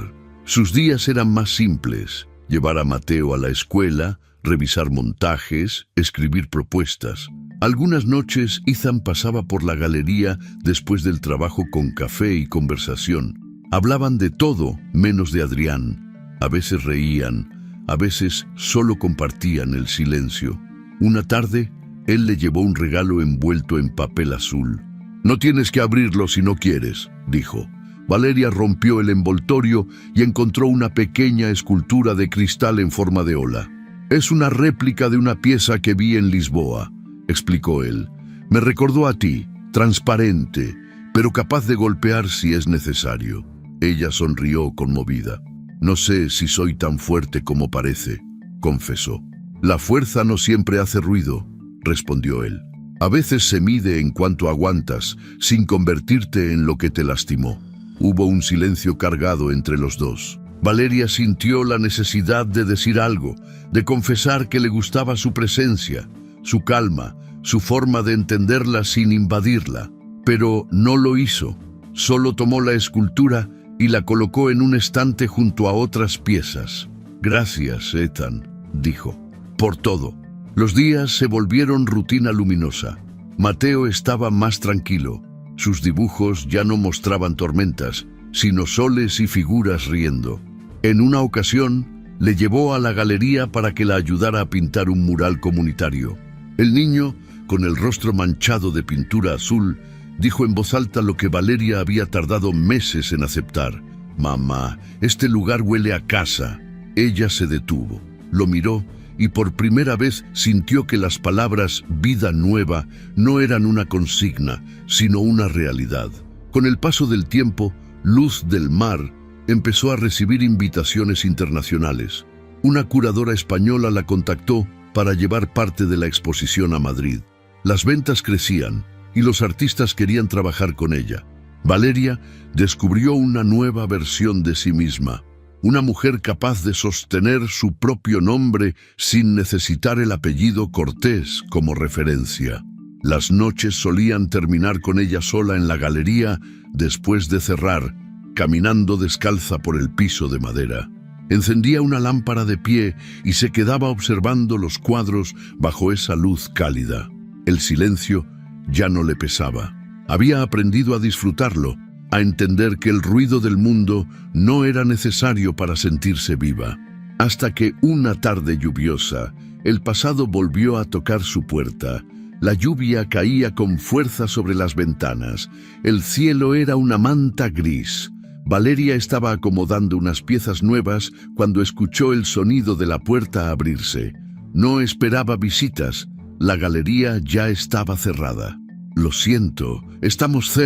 Sus días eran más simples: llevar a Mateo a la escuela, revisar montajes, escribir propuestas. Algunas noches Ethan pasaba por la galería después del trabajo con café y conversación. Hablaban de todo menos de Adrián. A veces reían, a veces solo compartían el silencio. Una tarde, él le llevó un regalo envuelto en papel azul. «No tienes que abrirlo si no quieres», dijo. Valeria rompió el envoltorio y encontró una pequeña escultura de cristal en forma de ola. «Es una réplica de una pieza que vi en Lisboa», explicó él. «Me recordó a ti, transparente, pero capaz de golpear si es necesario». Ella sonrió conmovida. «No sé si soy tan fuerte como parece», confesó. «La fuerza no siempre hace ruido», respondió él. «A veces se mide en cuanto aguantas, sin convertirte en lo que te lastimó». Hubo un silencio cargado entre los dos. Valeria sintió la necesidad de decir algo, de confesar que le gustaba su presencia, su calma, su forma de entenderla sin invadirla. Pero no lo hizo. Solo tomó la escultura y la colocó en un estante junto a otras piezas. «Gracias, Ethan», dijo, «por todo». Los días se volvieron rutina luminosa. Mateo estaba más tranquilo. Sus dibujos ya no mostraban tormentas, sino soles y figuras riendo. En una ocasión, le llevó a la galería para que la ayudara a pintar un mural comunitario. El niño, con el rostro manchado de pintura azul, dijo en voz alta lo que Valeria había tardado meses en aceptar. «Mamá, este lugar huele a casa». Ella se detuvo, lo miró y por primera vez sintió que las palabras vida nueva no eran una consigna, sino una realidad. Con el paso del tiempo, Luz del Mar empezó a recibir invitaciones internacionales. Una curadora española la contactó para llevar parte de la exposición a Madrid. Las ventas crecían y los artistas querían trabajar con ella. Valeria descubrió una nueva versión de sí misma, una mujer capaz de sostener su propio nombre sin necesitar el apellido Cortés como referencia. Las noches solían terminar con ella sola en la galería después de cerrar, caminando descalza por el piso de madera. Encendía una lámpara de pie y se quedaba observando los cuadros bajo esa luz cálida. El silencio ya no le pesaba. Había aprendido a disfrutarlo, a entender que el ruido del mundo no era necesario para sentirse viva. Hasta que una tarde lluviosa, el pasado volvió a tocar su puerta. La lluvia caía con fuerza sobre las ventanas. El cielo era una manta gris. Valeria estaba acomodando unas piezas nuevas cuando escuchó el sonido de la puerta abrirse. No esperaba visitas. La galería ya estaba cerrada. «Lo siento, estamos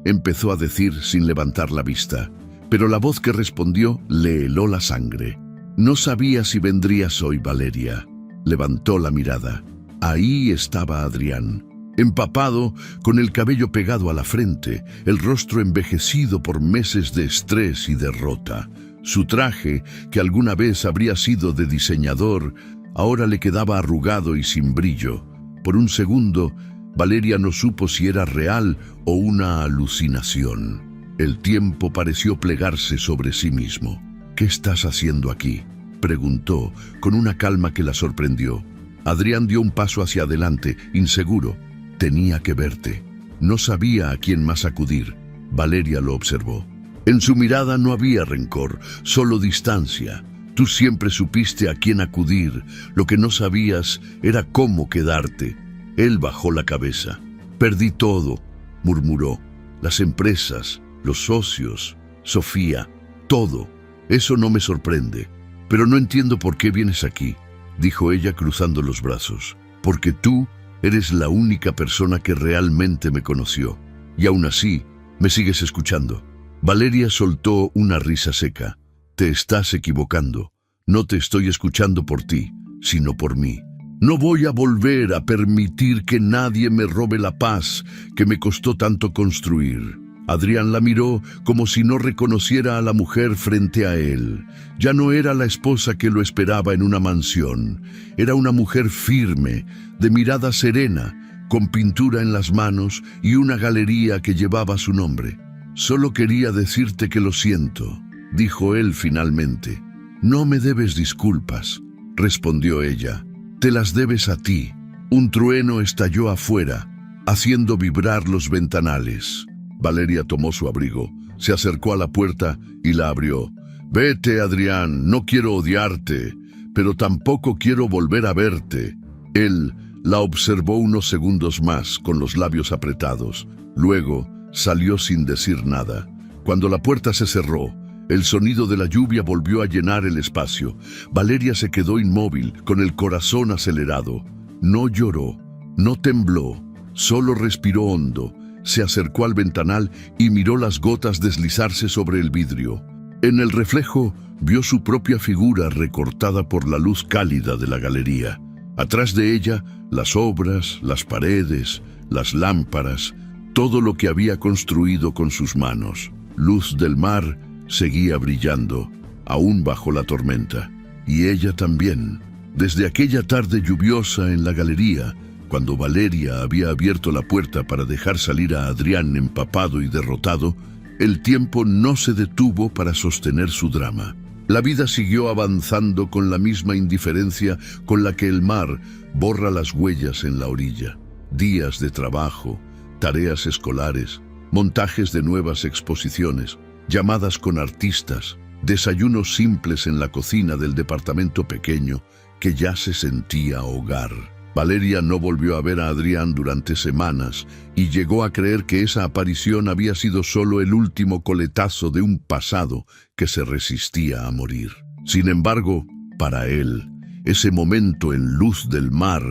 empezó a decir sin levantar la vista, pero la voz que respondió le heló la sangre. «No sabía si vendrías hoy, Valeria». Levantó la mirada. Ahí estaba Adrián, empapado, con el cabello pegado a la frente, el rostro envejecido por meses de estrés y derrota. Su traje, que alguna vez habría sido de diseñador, ahora le quedaba arrugado y sin brillo. Por un segundo, Valeria no supo si era real o una alucinación. El tiempo pareció plegarse sobre sí mismo. «¿Qué estás haciendo aquí?», preguntó, con una calma que la sorprendió. Adrián dio un paso hacia adelante, inseguro. «Tenía que verte». No sabía a quién más acudir. Valeria lo observó. En su mirada no había rencor, solo distancia. Tú siempre supiste a quién acudir. Lo que no sabías era cómo quedarte. Él bajó la cabeza. «Perdí todo», murmuró. «Las empresas, los socios, Sofía, todo. Eso no me sorprende. Pero no entiendo por qué vienes aquí», dijo ella cruzando los brazos. «Porque tú eres la única persona que realmente me conoció. Y aún así, me sigues escuchando». Valeria soltó una risa seca. «Te estás equivocando. No te estoy escuchando por ti, sino por mí. No voy a volver a permitir que nadie me robe la paz que me costó tanto construir». Adrián la miró como si no reconociera a la mujer frente a él. Ya no era la esposa que lo esperaba en una mansión. Era una mujer firme, de mirada serena, con pintura en las manos y una galería que llevaba su nombre. «Solo quería decirte que lo siento», dijo él finalmente. «No me debes disculpas», respondió ella. «Te las debes a ti». Un trueno estalló afuera, haciendo vibrar los ventanales. Valeria tomó su abrigo, se acercó a la puerta y la abrió. «Vete, Adrián, no quiero odiarte, pero tampoco quiero volver a verte». Él la observó unos segundos más con los labios apretados. Luego salió sin decir nada. Cuando la puerta se cerró, el sonido de la lluvia volvió a llenar el espacio. Valeria se quedó inmóvil, con el corazón acelerado. No lloró, no tembló, solo respiró hondo. Se acercó al ventanal y miró las gotas deslizarse sobre el vidrio. En el reflejo vio su propia figura recortada por la luz cálida de la galería. Atrás de ella, las obras, las paredes, las lámparas, todo lo que había construido con sus manos. Luz del Mar seguía brillando, aún bajo la tormenta. Y ella también. Desde aquella tarde lluviosa en la galería, cuando Valeria había abierto la puerta para dejar salir a Adrián empapado y derrotado, el tiempo no se detuvo para sostener su drama. La vida siguió avanzando con la misma indiferencia con la que el mar borra las huellas en la orilla. Días de trabajo, tareas escolares, montajes de nuevas exposiciones, llamadas con artistas, desayunos simples en la cocina del departamento pequeño que ya se sentía hogar. Valeria no volvió a ver a Adrián durante semanas y llegó a creer que esa aparición había sido solo el último coletazo de un pasado que se resistía a morir. Sin embargo, para él, ese momento en luz del mar,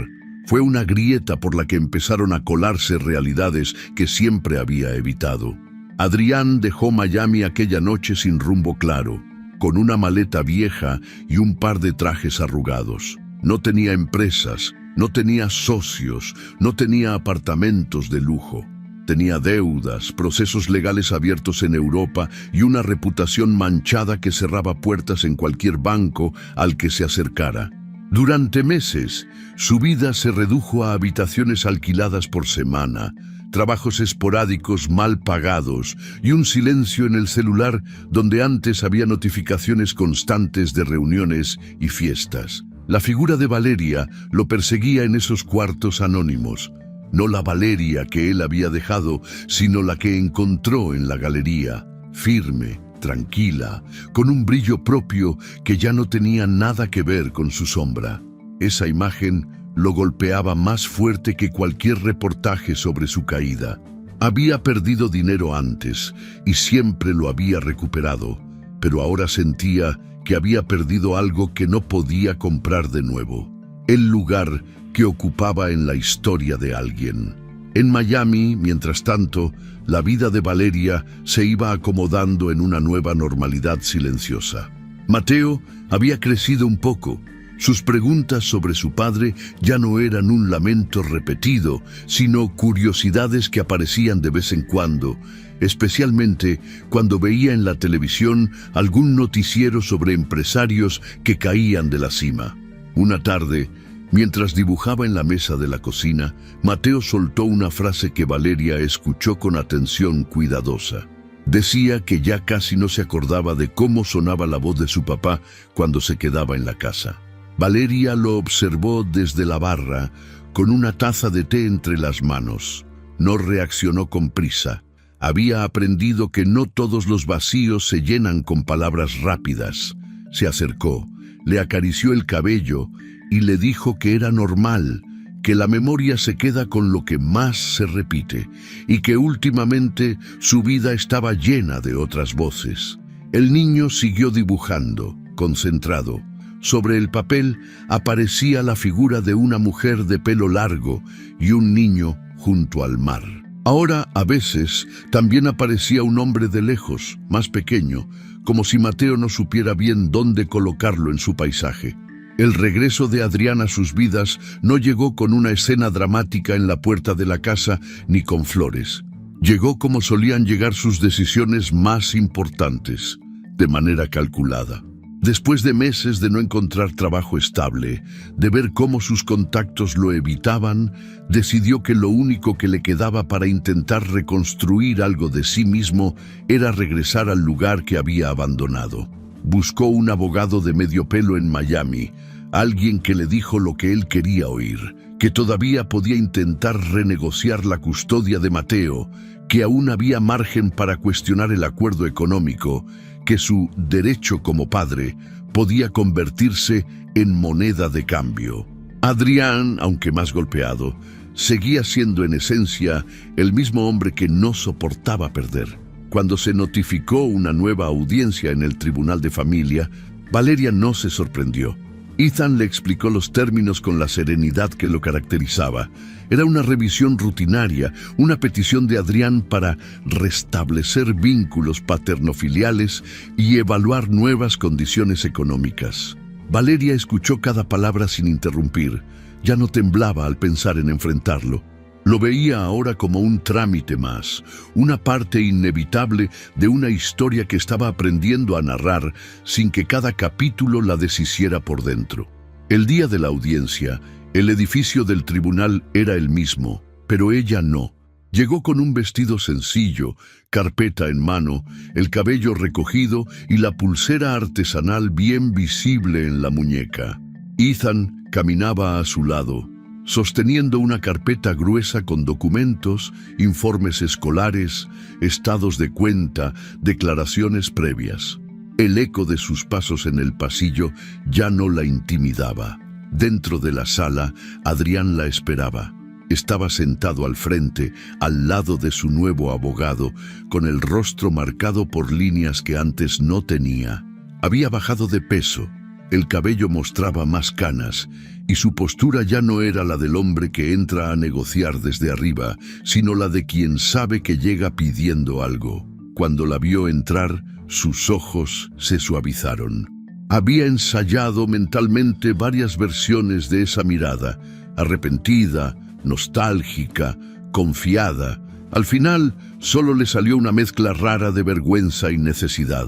fue una grieta por la que empezaron a colarse realidades que siempre había evitado. Adrián dejó Miami aquella noche sin rumbo claro, con una maleta vieja y un par de trajes arrugados. No tenía empresas, no tenía socios, no tenía apartamentos de lujo. Tenía deudas, procesos legales abiertos en Europa y una reputación manchada que cerraba puertas en cualquier banco al que se acercara. Durante meses, su vida se redujo a habitaciones alquiladas por semana, trabajos esporádicos mal pagados y un silencio en el celular donde antes había notificaciones constantes de reuniones y fiestas. La figura de Valeria lo perseguía en esos cuartos anónimos. No la Valeria que él había dejado, sino la que encontró en la galería, firme, tranquila, con un brillo propio que ya no tenía nada que ver con su sombra. Esa imagen lo golpeaba más fuerte que cualquier reportaje sobre su caída. Había perdido dinero antes y siempre lo había recuperado, pero ahora sentía que había perdido algo que no podía comprar de nuevo. El lugar que ocupaba en la historia de alguien. En Miami, mientras tanto, la vida de Valeria se iba acomodando en una nueva normalidad silenciosa. Mateo había crecido un poco. Sus preguntas sobre su padre ya no eran un lamento repetido, sino curiosidades que aparecían de vez en cuando, especialmente cuando veía en la televisión algún noticiero sobre empresarios que caían de la cima. Una tarde, mientras dibujaba en la mesa de la cocina, Mateo soltó una frase que Valeria escuchó con atención cuidadosa. Decía que ya casi no se acordaba de cómo sonaba la voz de su papá cuando se quedaba en la casa. Valeria lo observó desde la barra, con una taza de té entre las manos. No reaccionó con prisa. Había aprendido que no todos los vacíos se llenan con palabras rápidas. Se acercó, le acarició el cabello y le dijo que era normal, que la memoria se queda con lo que más se repite y que últimamente su vida estaba llena de otras voces. El niño siguió dibujando, concentrado. Sobre el papel aparecía la figura de una mujer de pelo largo y un niño junto al mar. Ahora, a veces, también aparecía un hombre de lejos, más pequeño, como si Mateo no supiera bien dónde colocarlo en su paisaje. El regreso de Adrián a sus vidas no llegó con una escena dramática en la puerta de la casa ni con flores. Llegó como solían llegar sus decisiones más importantes, de manera calculada. Después de meses de no encontrar trabajo estable, de ver cómo sus contactos lo evitaban, decidió que lo único que le quedaba para intentar reconstruir algo de sí mismo era regresar al lugar que había abandonado. Buscó un abogado de medio pelo en Miami, alguien que le dijo lo que él quería oír, que todavía podía intentar renegociar la custodia de Mateo, que aún había margen para cuestionar el acuerdo económico, que su derecho como padre podía convertirse en moneda de cambio. Adrián, aunque más golpeado, seguía siendo en esencia el mismo hombre que no soportaba perder. Cuando se notificó una nueva audiencia en el Tribunal de Familia, Valeria no se sorprendió. Ethan le explicó los términos con la serenidad que lo caracterizaba. Era una revisión rutinaria, una petición de Adrián para restablecer vínculos paternofiliales y evaluar nuevas condiciones económicas. Valeria escuchó cada palabra sin interrumpir. Ya no temblaba al pensar en enfrentarlo. Lo veía ahora como un trámite más, una parte inevitable de una historia que estaba aprendiendo a narrar sin que cada capítulo la deshiciera por dentro. El día de la audiencia, el edificio del tribunal era el mismo, pero ella no. Llegó con un vestido sencillo, carpeta en mano, el cabello recogido y la pulsera artesanal bien visible en la muñeca. Ethan caminaba a su lado, sosteniendo una carpeta gruesa con documentos, informes escolares, estados de cuenta, declaraciones previas. El eco de sus pasos en el pasillo ya no la intimidaba. Dentro de la sala, Adrián la esperaba. Estaba sentado al frente, al lado de su nuevo abogado, con el rostro marcado por líneas que antes no tenía. Había bajado de peso. El cabello mostraba más canas, y su postura ya no era la del hombre que entra a negociar desde arriba, sino la de quien sabe que llega pidiendo algo. Cuando la vio entrar, sus ojos se suavizaron. Había ensayado mentalmente varias versiones de esa mirada, arrepentida, nostálgica, confiada. Al final, solo le salió una mezcla rara de vergüenza y necesidad.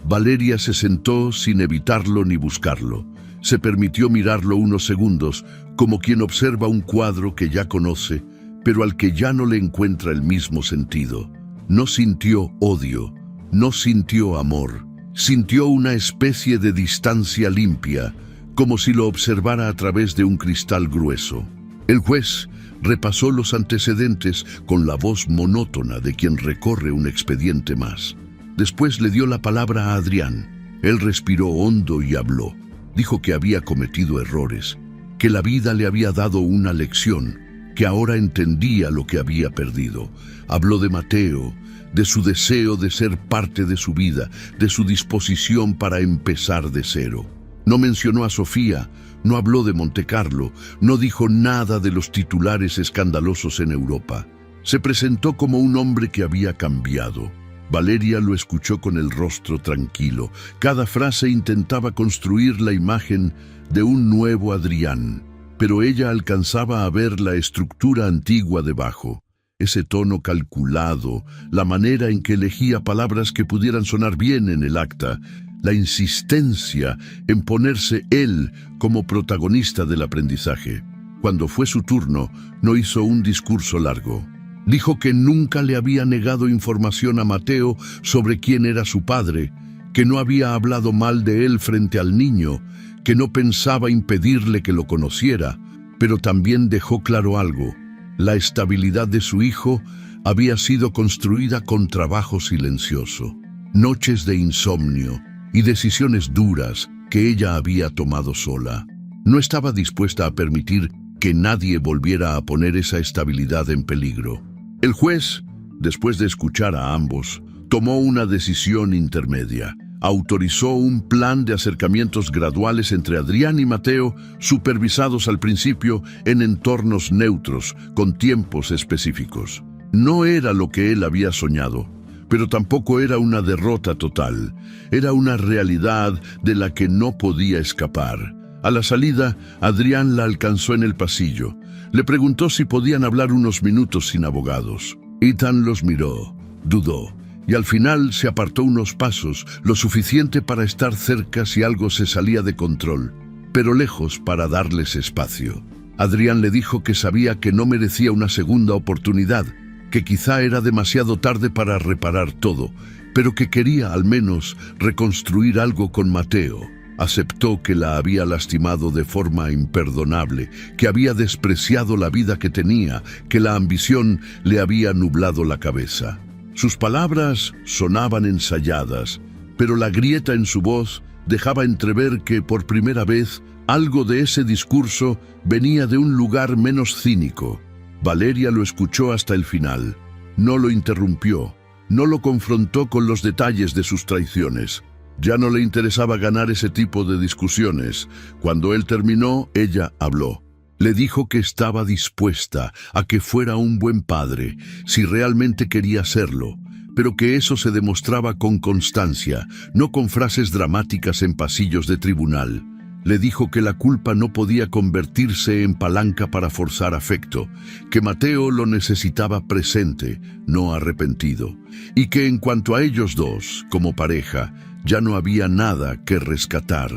Valeria se sentó sin evitarlo ni buscarlo. Se permitió mirarlo unos segundos, como quien observa un cuadro que ya conoce, pero al que ya no le encuentra el mismo sentido. No sintió odio, no sintió amor, sintió una especie de distancia limpia, como si lo observara a través de un cristal grueso. El juez repasó los antecedentes con la voz monótona de quien recorre un expediente más. Después le dio la palabra a Adrián. Él respiró hondo y habló. Dijo que había cometido errores, que la vida le había dado una lección, que ahora entendía lo que había perdido. Habló de Mateo, de su deseo de ser parte de su vida, de su disposición para empezar de cero. No mencionó a Sofía, no habló de Montecarlo, no dijo nada de los titulares escandalosos en Europa. Se presentó como un hombre que había cambiado. Valeria lo escuchó con el rostro tranquilo. Cada frase intentaba construir la imagen de un nuevo Adrián, pero ella alcanzaba a ver la estructura antigua debajo. Ese tono calculado, la manera en que elegía palabras que pudieran sonar bien en el acta, la insistencia en ponerse él como protagonista del aprendizaje. Cuando fue su turno, no hizo un discurso largo. Dijo que nunca le había negado información a Mateo sobre quién era su padre, que no había hablado mal de él frente al niño, que no pensaba impedirle que lo conociera, pero también dejó claro algo. La estabilidad de su hijo había sido construida con trabajo silencioso, noches de insomnio y decisiones duras que ella había tomado sola. No estaba dispuesta a permitir que nadie volviera a poner esa estabilidad en peligro. El juez, después de escuchar a ambos, tomó una decisión intermedia. Autorizó un plan de acercamientos graduales entre Adrián y Mateo, supervisados al principio en entornos neutros, con tiempos específicos. No era lo que él había soñado, pero tampoco era una derrota total. Era una realidad de la que no podía escapar. A la salida, Adrián la alcanzó en el pasillo. Le preguntó si podían hablar unos minutos sin abogados. Ethan los miró, dudó, y al final se apartó unos pasos, lo suficiente para estar cerca si algo se salía de control, pero lejos para darles espacio. Adrián le dijo que sabía que no merecía una segunda oportunidad, que quizá era demasiado tarde para reparar todo, pero que quería al menos reconstruir algo con Mateo. Aceptó que la había lastimado de forma imperdonable, que había despreciado la vida que tenía, que la ambición le había nublado la cabeza. Sus palabras sonaban ensayadas, pero la grieta en su voz dejaba entrever que, por primera vez, algo de ese discurso venía de un lugar menos cínico. Valeria lo escuchó hasta el final. No lo interrumpió, no lo confrontó con los detalles de sus traiciones. Ya no le interesaba ganar ese tipo de discusiones. Cuando él terminó, ella habló. Le dijo que estaba dispuesta a que fuera un buen padre, si realmente quería serlo, pero que eso se demostraba con constancia, no con frases dramáticas en pasillos de tribunal. Le dijo que la culpa no podía convertirse en palanca para forzar afecto, que Mateo lo necesitaba presente, no arrepentido, y que en cuanto a ellos dos, como pareja, ya no había nada que rescatar.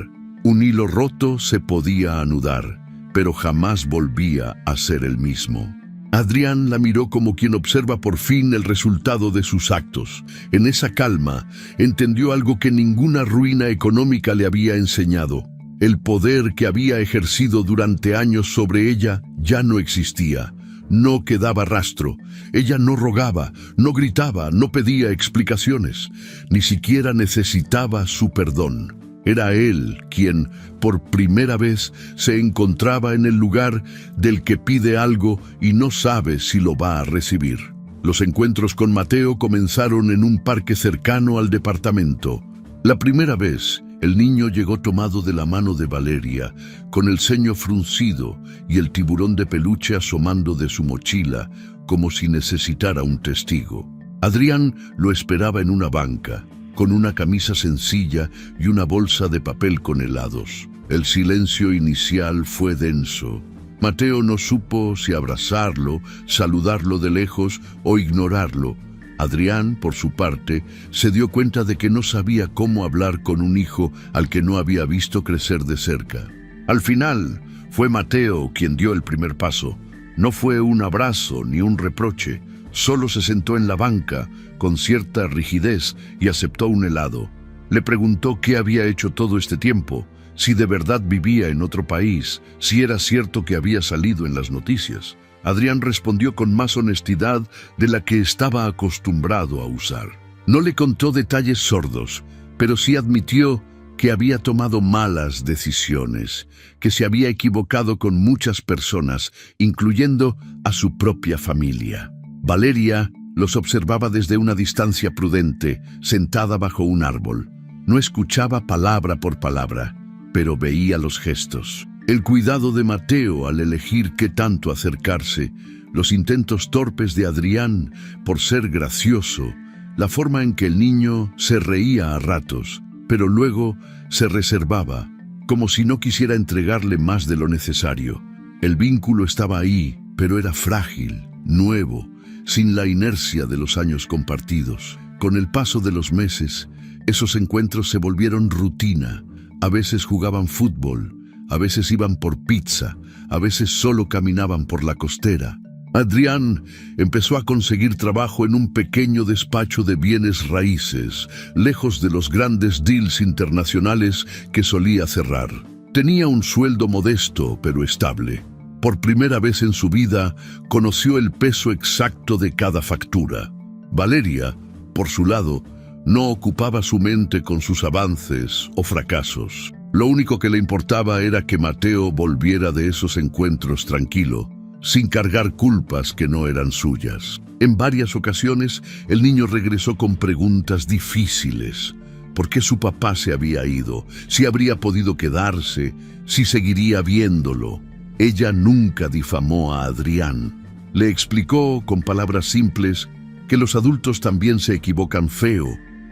Un hilo roto se podía anudar, pero jamás volvía a ser el mismo. Adrián la miró como quien observa por fin el resultado de sus actos. En esa calma, entendió algo que ninguna ruina económica le había enseñado. El poder que había ejercido durante años sobre ella ya no existía. No quedaba rastro. Ella no rogaba, no gritaba, no pedía explicaciones. Ni siquiera necesitaba su perdón. Era él quien, por primera vez, se encontraba en el lugar del que pide algo y no sabe si lo va a recibir. Los encuentros con Mateo comenzaron en un parque cercano al departamento. La primera vez, El niño llegó tomado de la mano de Valeria, con el ceño fruncido y el tiburón de peluche asomando de su mochila, como si necesitara un testigo. Adrián lo esperaba en una banca, con una camisa sencilla y una bolsa de papel con helados. El silencio inicial fue denso. Mateo no supo si abrazarlo, saludarlo de lejos o ignorarlo. Adrián, por su parte, se dio cuenta de que no sabía cómo hablar con un hijo al que no había visto crecer de cerca. Al final, fue Mateo quien dio el primer paso. No fue un abrazo ni un reproche. Solo se sentó en la banca, con cierta rigidez, y aceptó un helado. Le preguntó qué había hecho todo este tiempo, si de verdad vivía en otro país, si era cierto que había salido en las noticias. Adrián respondió con más honestidad de la que estaba acostumbrado a usar. No le contó detalles sordos, pero sí admitió que había tomado malas decisiones, que se había equivocado con muchas personas, incluyendo a su propia familia. Valeria los observaba desde una distancia prudente, sentada bajo un árbol. No escuchaba palabra por palabra, pero veía los gestos. El cuidado de Mateo al elegir qué tanto acercarse, los intentos torpes de Adrián por ser gracioso, la forma en que el niño se reía a ratos, pero luego se reservaba, como si no quisiera entregarle más de lo necesario. El vínculo estaba ahí, pero era frágil, nuevo, sin la inercia de los años compartidos. Con el paso de los meses, esos encuentros se volvieron rutina. A veces jugaban fútbol, a veces iban por pizza, a veces solo caminaban por la costera. Adrián empezó a conseguir trabajo en un pequeño despacho de bienes raíces, lejos de los grandes deals internacionales que solía cerrar. Tenía un sueldo modesto, pero estable. Por primera vez en su vida, conoció el peso exacto de cada factura. Valeria, por su lado, no ocupaba su mente con sus avances o fracasos. Lo único que le importaba era que Mateo volviera de esos encuentros tranquilo, sin cargar culpas que no eran suyas. En varias ocasiones, el niño regresó con preguntas difíciles. ¿Por qué su papá se había ido? ¿Si habría podido quedarse? ¿Si seguiría viéndolo? Ella nunca difamó a Adrián. Le explicó con palabras simples que los adultos también se equivocan feo,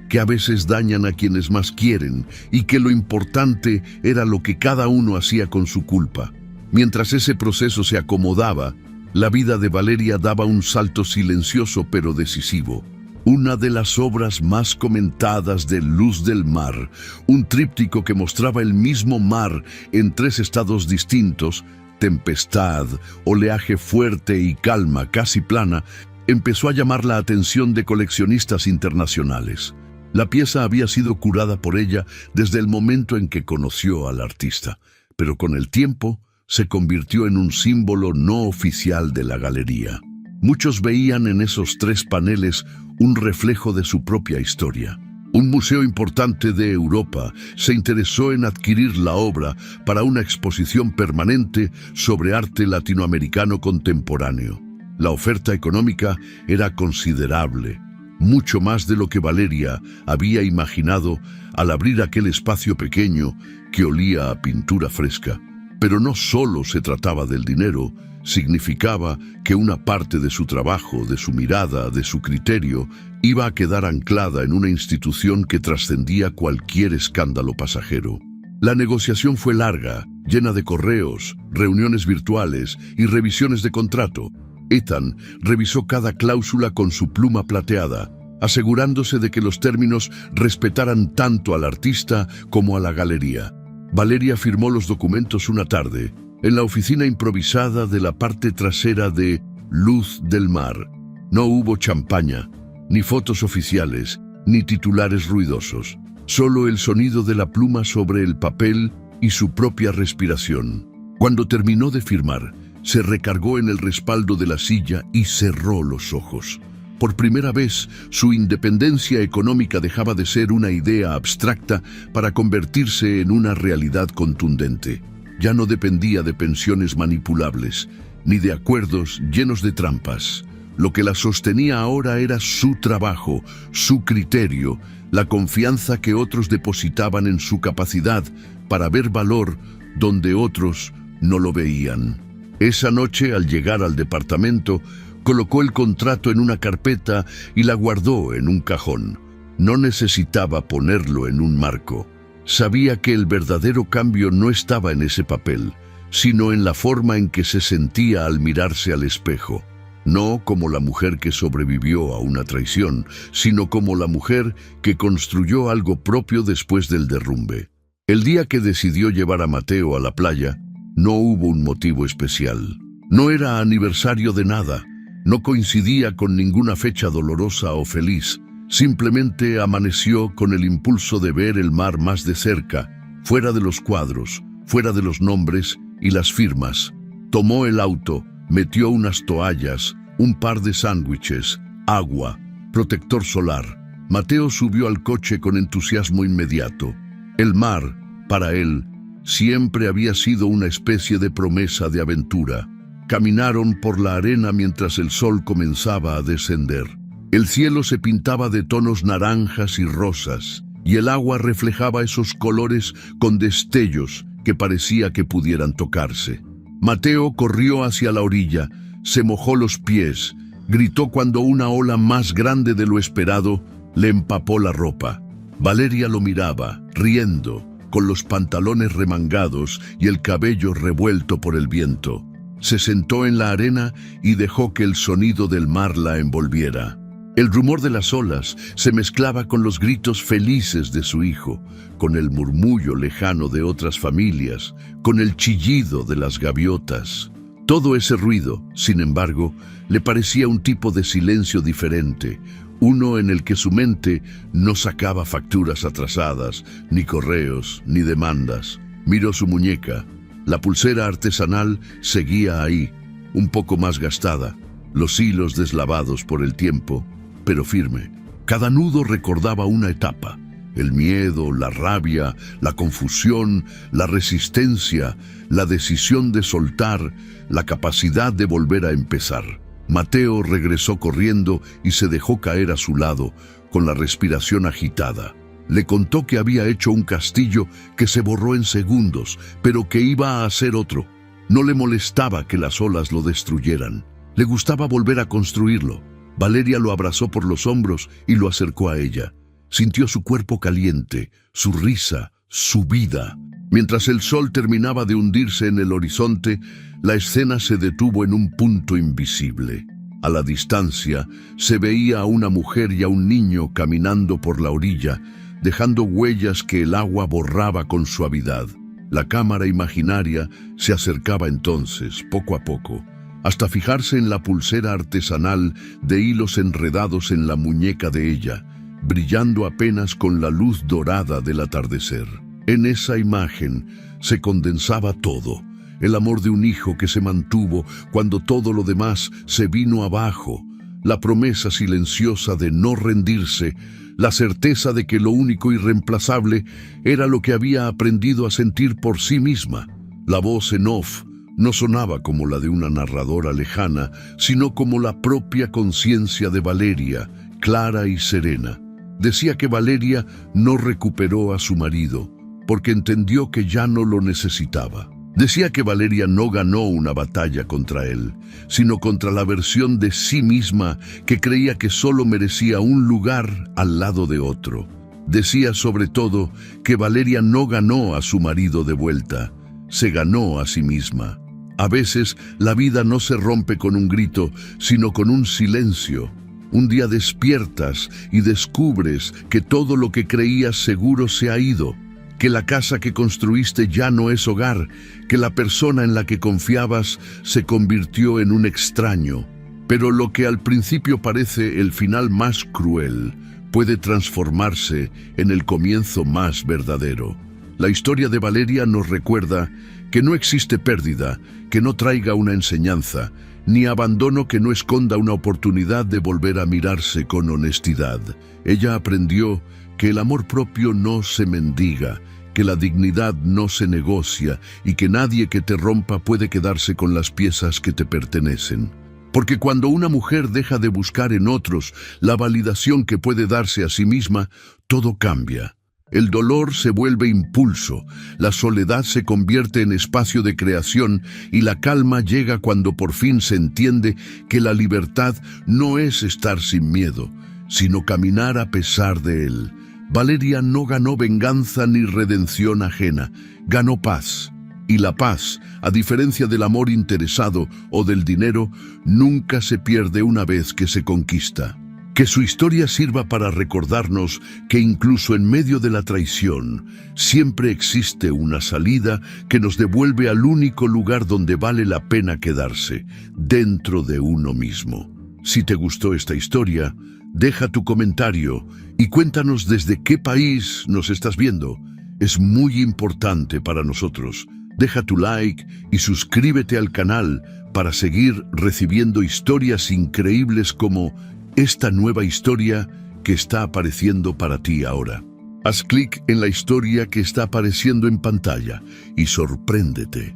que a veces dañan a quienes más quieren y que lo importante era lo que cada uno hacía con su culpa. Mientras ese proceso se acomodaba, la vida de Valeria daba un salto silencioso pero decisivo. Una de las obras más comentadas de Luz del Mar, un tríptico que mostraba el mismo mar en 3 estados distintos, tempestad, oleaje fuerte y calma casi plana, empezó a llamar la atención de coleccionistas internacionales. La pieza había sido curada por ella desde el momento en que conoció al artista, pero con el tiempo se convirtió en un símbolo no oficial de la galería. Muchos veían en esos 3 paneles un reflejo de su propia historia. Un museo importante de Europa se interesó en adquirir la obra para una exposición permanente sobre arte latinoamericano contemporáneo. La oferta económica era considerable, mucho más de lo que Valeria había imaginado al abrir aquel espacio pequeño que olía a pintura fresca. Pero no solo se trataba del dinero, significaba que una parte de su trabajo, de su mirada, de su criterio, iba a quedar anclada en una institución que trascendía cualquier escándalo pasajero. La negociación fue larga, llena de correos, reuniones virtuales y revisiones de contrato. Ethan revisó cada cláusula con su pluma plateada, asegurándose de que los términos respetaran tanto al artista como a la galería. Valeria firmó los documentos una tarde, en la oficina improvisada de la parte trasera de Luz del Mar. No hubo champaña, ni fotos oficiales, ni titulares ruidosos. Solo el sonido de la pluma sobre el papel y su propia respiración. Cuando terminó de firmar, se recargó en el respaldo de la silla y cerró los ojos. Por primera vez, su independencia económica dejaba de ser una idea abstracta para convertirse en una realidad contundente. Ya no dependía de pensiones manipulables, ni de acuerdos llenos de trampas. Lo que la sostenía ahora era su trabajo, su criterio, la confianza que otros depositaban en su capacidad para ver valor donde otros no lo veían. Esa noche, al llegar al departamento, colocó el contrato en una carpeta y la guardó en un cajón. No necesitaba ponerlo en un marco. Sabía que el verdadero cambio no estaba en ese papel, sino en la forma en que se sentía al mirarse al espejo. No como la mujer que sobrevivió a una traición, sino como la mujer que construyó algo propio después del derrumbe. El día que decidió llevar a Mateo a la playa, no hubo un motivo especial. No era aniversario de nada, no coincidía con ninguna fecha dolorosa o feliz. Simplemente amaneció con el impulso de ver el mar más de cerca, fuera de los cuadros, fuera de los nombres y las firmas. Tomó el auto, metió unas toallas, un par de sándwiches, agua, protector solar. Mateo subió al coche con entusiasmo inmediato. El mar, para él, siempre había sido una especie de promesa de aventura. Caminaron por la arena mientras el sol comenzaba a descender. El cielo se pintaba de tonos naranjas y rosas, y el agua reflejaba esos colores con destellos que parecía que pudieran tocarse. Mateo corrió hacia la orilla, se mojó los pies, gritó cuando una ola más grande de lo esperado le empapó la ropa. Valeria lo miraba, riendo, con los pantalones remangados y el cabello revuelto por el viento. Se sentó en la arena y dejó que el sonido del mar la envolviera. El rumor de las olas se mezclaba con los gritos felices de su hijo, con el murmullo lejano de otras familias, con el chillido de las gaviotas. Todo ese ruido, sin embargo, le parecía un tipo de silencio diferente, uno en el que su mente no sacaba facturas atrasadas, ni correos, ni demandas. Miró su muñeca. La pulsera artesanal seguía ahí, un poco más gastada, los hilos deslavados por el tiempo, pero firme. Cada nudo recordaba una etapa: el miedo, la rabia, la confusión, la resistencia, la decisión de soltar, la capacidad de volver a empezar. Mateo regresó corriendo y se dejó caer a su lado, con la respiración agitada. Le contó que había hecho un castillo que se borró en segundos, pero que iba a hacer otro. No le molestaba que las olas lo destruyeran. Le gustaba volver a construirlo. Valeria lo abrazó por los hombros y lo acercó a ella. Sintió su cuerpo caliente, su risa, su vida. Mientras el sol terminaba de hundirse en el horizonte, la escena se detuvo en un punto invisible. A la distancia, se veía a una mujer y a un niño caminando por la orilla, dejando huellas que el agua borraba con suavidad. La cámara imaginaria se acercaba entonces, poco a poco, hasta fijarse en la pulsera artesanal de hilos enredados en la muñeca de ella, brillando apenas con la luz dorada del atardecer. En esa imagen se condensaba todo: el amor de un hijo que se mantuvo cuando todo lo demás se vino abajo, la promesa silenciosa de no rendirse, la certeza de que lo único irreemplazable era lo que había aprendido a sentir por sí misma. La voz en off no sonaba como la de una narradora lejana, sino como la propia conciencia de Valeria, clara y serena. Decía que Valeria no recuperó a su marido, porque entendió que ya no lo necesitaba. Decía que Valeria no ganó una batalla contra él, sino contra la versión de sí misma que creía que solo merecía un lugar al lado de otro. Decía sobre todo que Valeria no ganó a su marido de vuelta, se ganó a sí misma. A veces la vida no se rompe con un grito, sino con un silencio. Un día despiertas y descubres que todo lo que creías seguro se ha ido, que la casa que construiste ya no es hogar, que la persona en la que confiabas se convirtió en un extraño. Pero lo que al principio parece el final más cruel puede transformarse en el comienzo más verdadero. La historia de Valeria nos recuerda que no existe pérdida que no traiga una enseñanza, ni abandono que no esconda una oportunidad de volver a mirarse con honestidad. Ella aprendió que el amor propio no se mendiga, que la dignidad no se negocia y que nadie que te rompa puede quedarse con las piezas que te pertenecen. Porque cuando una mujer deja de buscar en otros la validación que puede darse a sí misma, todo cambia. El dolor se vuelve impulso, la soledad se convierte en espacio de creación y la calma llega cuando por fin se entiende que la libertad no es estar sin miedo, sino caminar a pesar de él. Valeria no ganó venganza ni redención ajena, ganó paz. Y la paz, a diferencia del amor interesado o del dinero, nunca se pierde una vez que se conquista. Que su historia sirva para recordarnos que incluso en medio de la traición, siempre existe una salida que nos devuelve al único lugar donde vale la pena quedarse, dentro de uno mismo. Si te gustó esta historia, deja tu comentario y cuéntanos desde qué país nos estás viendo. Es muy importante para nosotros. Deja tu like y suscríbete al canal para seguir recibiendo historias increíbles como esta nueva historia que está apareciendo para ti ahora. Haz clic en la historia que está apareciendo en pantalla y sorpréndete.